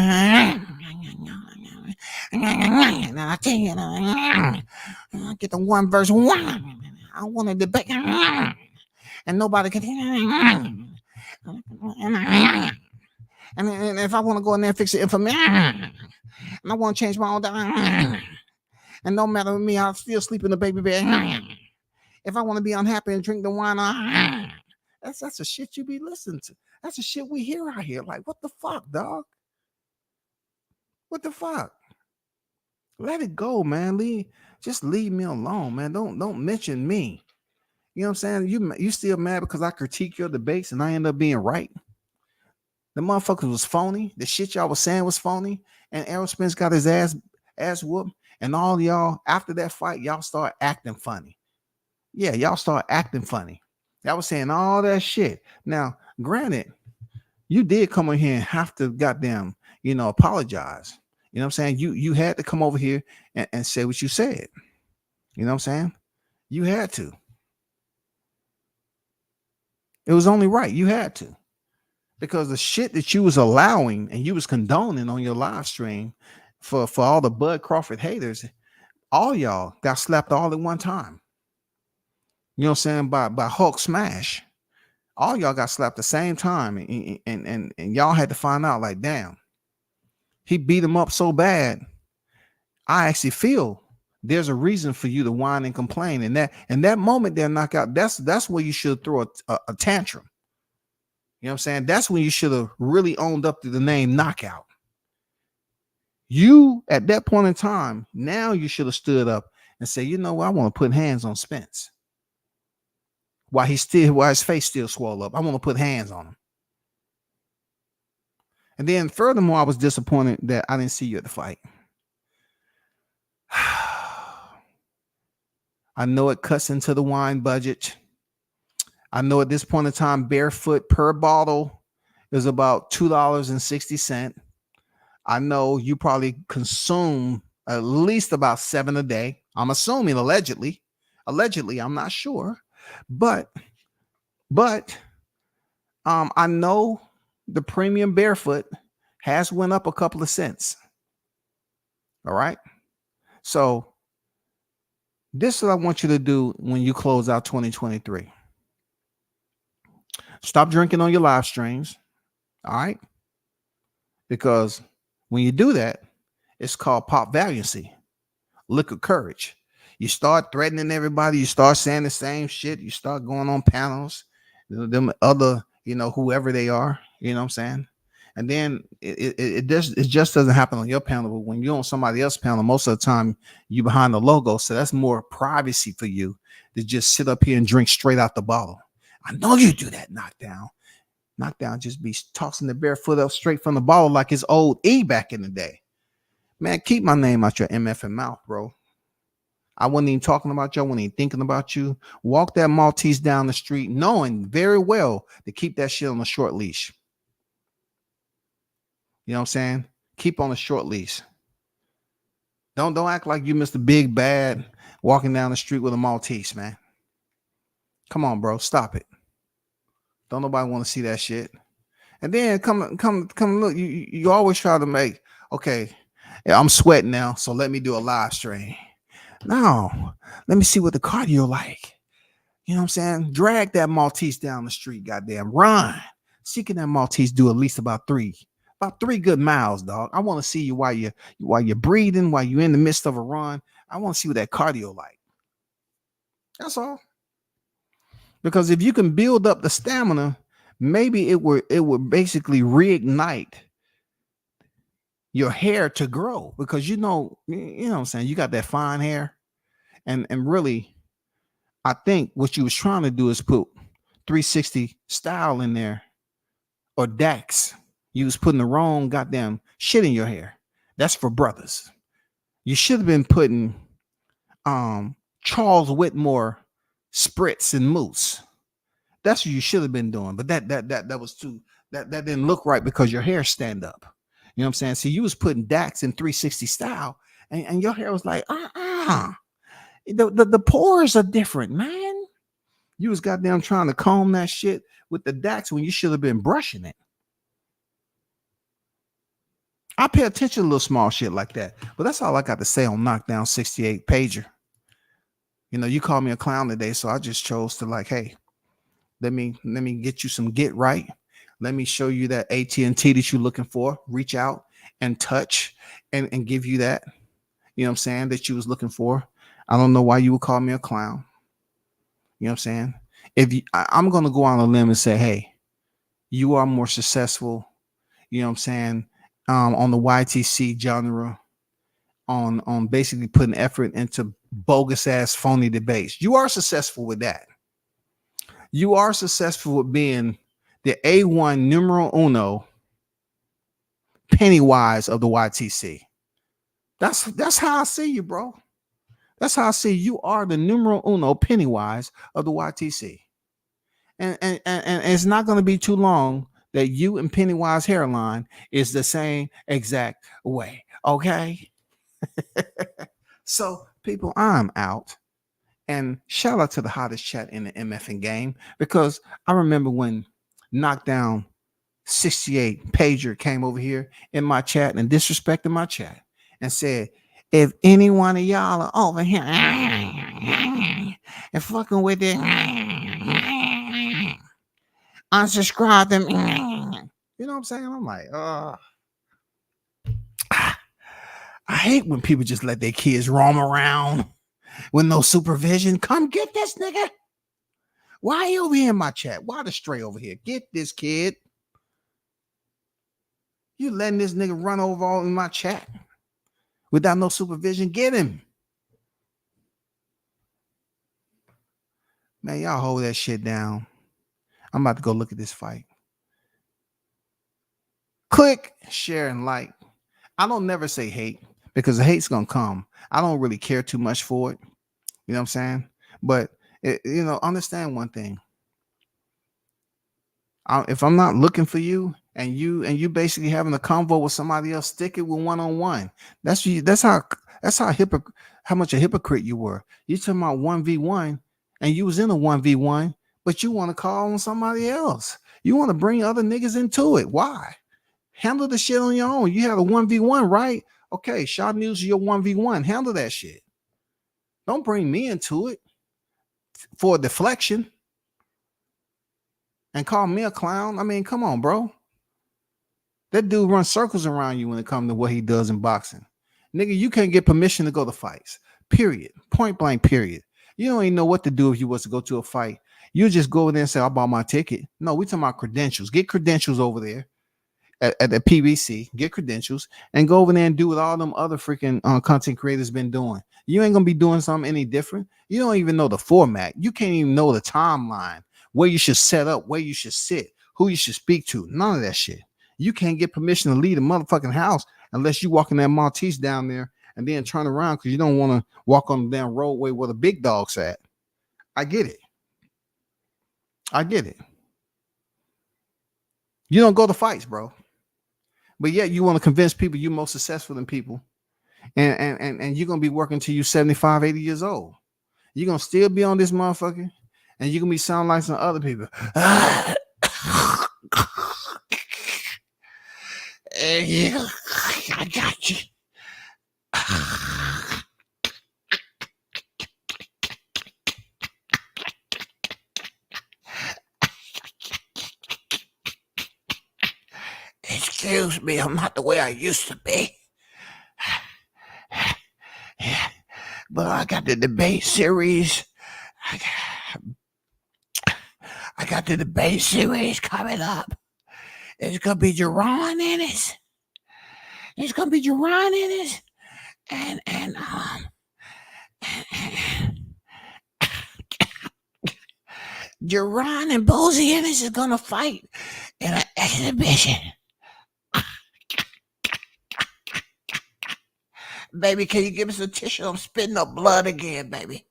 I tell you, I get the one verse, I want to debate, and nobody can, and if I want to go in there and fix it for me, and I want to change my own, and no matter with me, I'll still sleep in the baby bed. If I want to be unhappy and drink the wine, that's the shit you be listening to. That's the shit we hear out here. Like, what the fuck, dog? What the fuck? Let it go, man. Just leave me alone, man. Don't mention me. You know what I'm saying? You still mad because I critique your debates and I end up being right? The motherfuckers was phony. The shit y'all was saying was phony. And Errol Spence got his ass whooped. And all y'all, after that fight, y'all start acting funny. Yeah, y'all start acting funny. Y'all was saying all that shit. Now, granted, you did come in here and have to goddamn, apologize. You know what I'm saying? You had to come over here and say what you said. You know what I'm saying? You had to. It was only right. You had to. Because the shit that you was allowing and you was condoning on your live stream for all the Bud Crawford haters, all y'all got slapped all at one time. You know what I'm saying? By Hulk Smash. All y'all got slapped at the same time. And y'all had to find out, like, damn, he beat him up so bad. I actually feel there's a reason for you to whine and complain. And that moment there, knockout, that's where you should throw a tantrum. You know what I'm saying? That's when you should have really owned up to the name Knockout. You, at that point in time, now you should have stood up and say, you know what, I want to put hands on Spence. While his face still swole up, I want to put hands on him. And then furthermore, I was disappointed that I didn't see you at the fight. I know it cuts into the wine budget. I know at this point in time, barefoot per bottle is about $2.60. I know you probably consume at least about 7 a day. I'm assuming allegedly. Allegedly, I'm not sure. But I know the premium barefoot has went up a couple of cents. All right. So this is what I want you to do when you close out 2023. Stop drinking on your live streams. All right. Because when you do that, it's called pop valiancy, liquid courage. You start threatening everybody. You start saying the same shit. You start going on panels, them other, whoever they are, you know what I'm saying? And then it just doesn't happen on your panel. But when you're on somebody else's panel, most of the time you behind the logo. So that's more privacy for you to just sit up here and drink straight out the bottle. I know you do that, knockdown. Knockdown just be tossing the barefoot up straight from the bottle like it's old E back in the day. Man, keep my name out your MFing mouth, bro. I wasn't even talking about you. I wasn't even thinking about you. Walk that Maltese down the street knowing very well to keep that shit on a short leash. You know what I'm saying? Keep on a short leash. Don't act like you Mr. Big Bad walking down the street with a Maltese, man. Come on, bro. Stop it. Don't nobody want to see that shit. And then come look. You always try to make, okay, yeah, I'm sweating now, so let me do a live stream. No, let me see what the cardio like. You know what I'm saying? Drag that Maltese down the street, goddamn. Run. Seeking that Maltese do at least about three good miles, dog. I want to see you while you're breathing, while you're in the midst of a run. I want to see what that cardio like. That's all. Because if you can build up the stamina, maybe it would basically reignite your hair to grow. Because you know what I'm saying, you got that fine hair. And really, I think what you was trying to do is put 360 style in there, or Dax. You was putting the wrong goddamn shit in your hair. That's for brothers. You should have been putting Charles Whitmore spritz and mousse. That's what you should have been doing. But that was too that didn't look right because your hair stand up. You know what I'm saying? See, you was putting Dax in 360 style, and your hair was like, the pores are different, man. You was goddamn trying to comb that shit with the Dax when you should have been brushing it. I pay attention to little small shit like that. But that's all I got to say on Knockdown 68 Pager. You called me a clown today, so I just chose to hey, let me get you some get right. Let me show you that AT&T that you're looking for. Reach out and touch and give you that. You know what I'm saying? That you was looking for. I don't know why you would call me a clown. You know what I'm saying? I'm going to go on a limb and say, hey, you are more successful. You know what I'm saying? On the YTC genre, on basically putting effort into bogus ass phony debates. You are successful with that. You are successful with being the A1 numero uno Pennywise of the YTC. That's how I see you, bro. That's how I see you are the numero uno Pennywise of the YTC. And it's not going to be too long that you and Pennywise hairline is the same exact way. Okay. So people, I'm out. And shout out to the hottest chat in the MFing game, because I remember when Knockdown 68 Pager came over here in my chat and disrespected my chat and said, if any one of y'all are over here and fucking with it, unsubscribe them. You know what I'm saying? I'm like, I hate when people just let their kids roam around with no supervision. Come get this nigga. Why are you over here in my chat? Why the stray over here? Get this kid. You letting this nigga run over all in my chat without no supervision? Get him. Man, y'all hold that shit down. I'm about to go look at this fight. Click, share, and like. I don't never say hate because the hate's gonna come. I don't really care too much for it. You know what I'm saying? But understand one thing. If I'm not looking for you, and you basically having a convo with somebody else, stick it with one-on-one. That's how much a hypocrite you were. You talking about 1v1, and you was in a 1v1, but you want to call on somebody else. You want to bring other niggas into it. Why? Handle the shit on your own. You had a 1v1, right? Okay, Shaw News is your 1v1. Handle that shit. Don't bring me into it for a deflection and call me a clown. I mean, come on, bro. That dude runs circles around you when it comes to what he does in boxing. Nigga, you can't get permission to go to fights. Period. Point blank, period. You don't even know what to do if you was to go to a fight. You just go over there and say, I bought my ticket. No, we talking about credentials. Get credentials over there at the PBC. Get credentials and go over there and do what all them other freaking content creators been doing. You ain't going to be doing something any different. You don't even know the format. You can't even know the timeline, where you should set up, where you should sit, who you should speak to. None of that shit. You can't get permission to leave the motherfucking house unless you walk in that Maltese down there and then turn around because you don't want to walk on the damn roadway where the big dog's at. I get it. You don't go to fights, bro. But yet you want to convince people you're more successful than people. And you're going to be working till you're 75, 80 years old. You're going to still be on this motherfucker and you're going to be sounding like some other people. Yeah, I got you. Excuse me, I'm not the way I used to be. But I got the debate series. I got the debate series coming up. It's gonna be Jerron in it. And Jerron and Boozy Ennis is gonna fight in an exhibition. Baby, can you give us a tissue? I'm spitting up blood again, baby.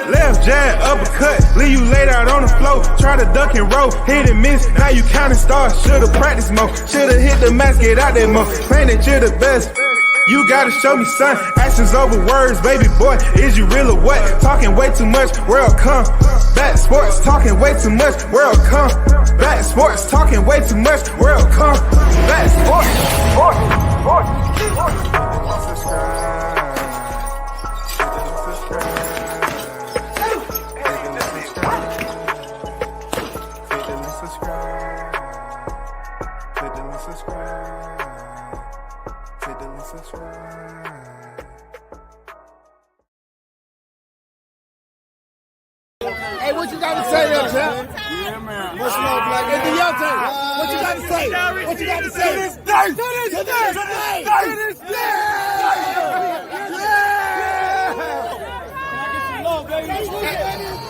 Left jab, uppercut, leave you laid out on the floor. Try to duck and roll, hit and miss. Now you counting stars, should've practiced more. Should've hit the mask, get out there more. Claim that you're the best. You gotta show me, son. Actions over words, baby boy. Is you real or what? Talking way too much, world come. Back sports, talking way too much, world come. Back sports, talking way too much, world come. Back sports, Hey, what you got to say there, champ? Yeah, man. What's up, Black? Hey, Deontay, what you got to say? What you got to say? To this day! To this day! To this day!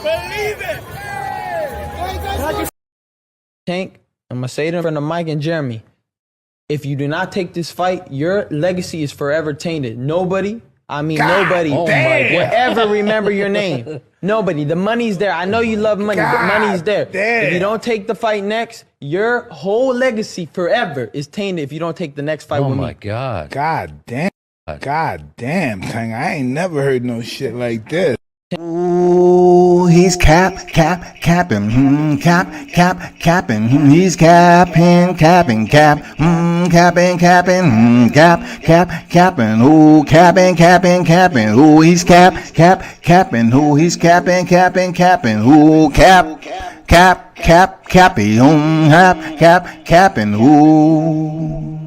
Believe it! Tank, I'm going to say it in front of Mike and Jeremy. If you do not take this fight, your legacy is forever tainted. Nobody will ever remember your name. Nobody. The money's there. I know you love money, but money's there. Damn. If you don't take the fight next, your whole legacy forever is tainted if you don't take the next fight with me. Oh, my God. God damn. God damn, Tank. I ain't never heard no shit like this. Ooh, he's capping, capping, he's capping, capping, capping, ooh, capping, ooh, he's capping, ooh, he's capping, ooh, capping, capping, ooh.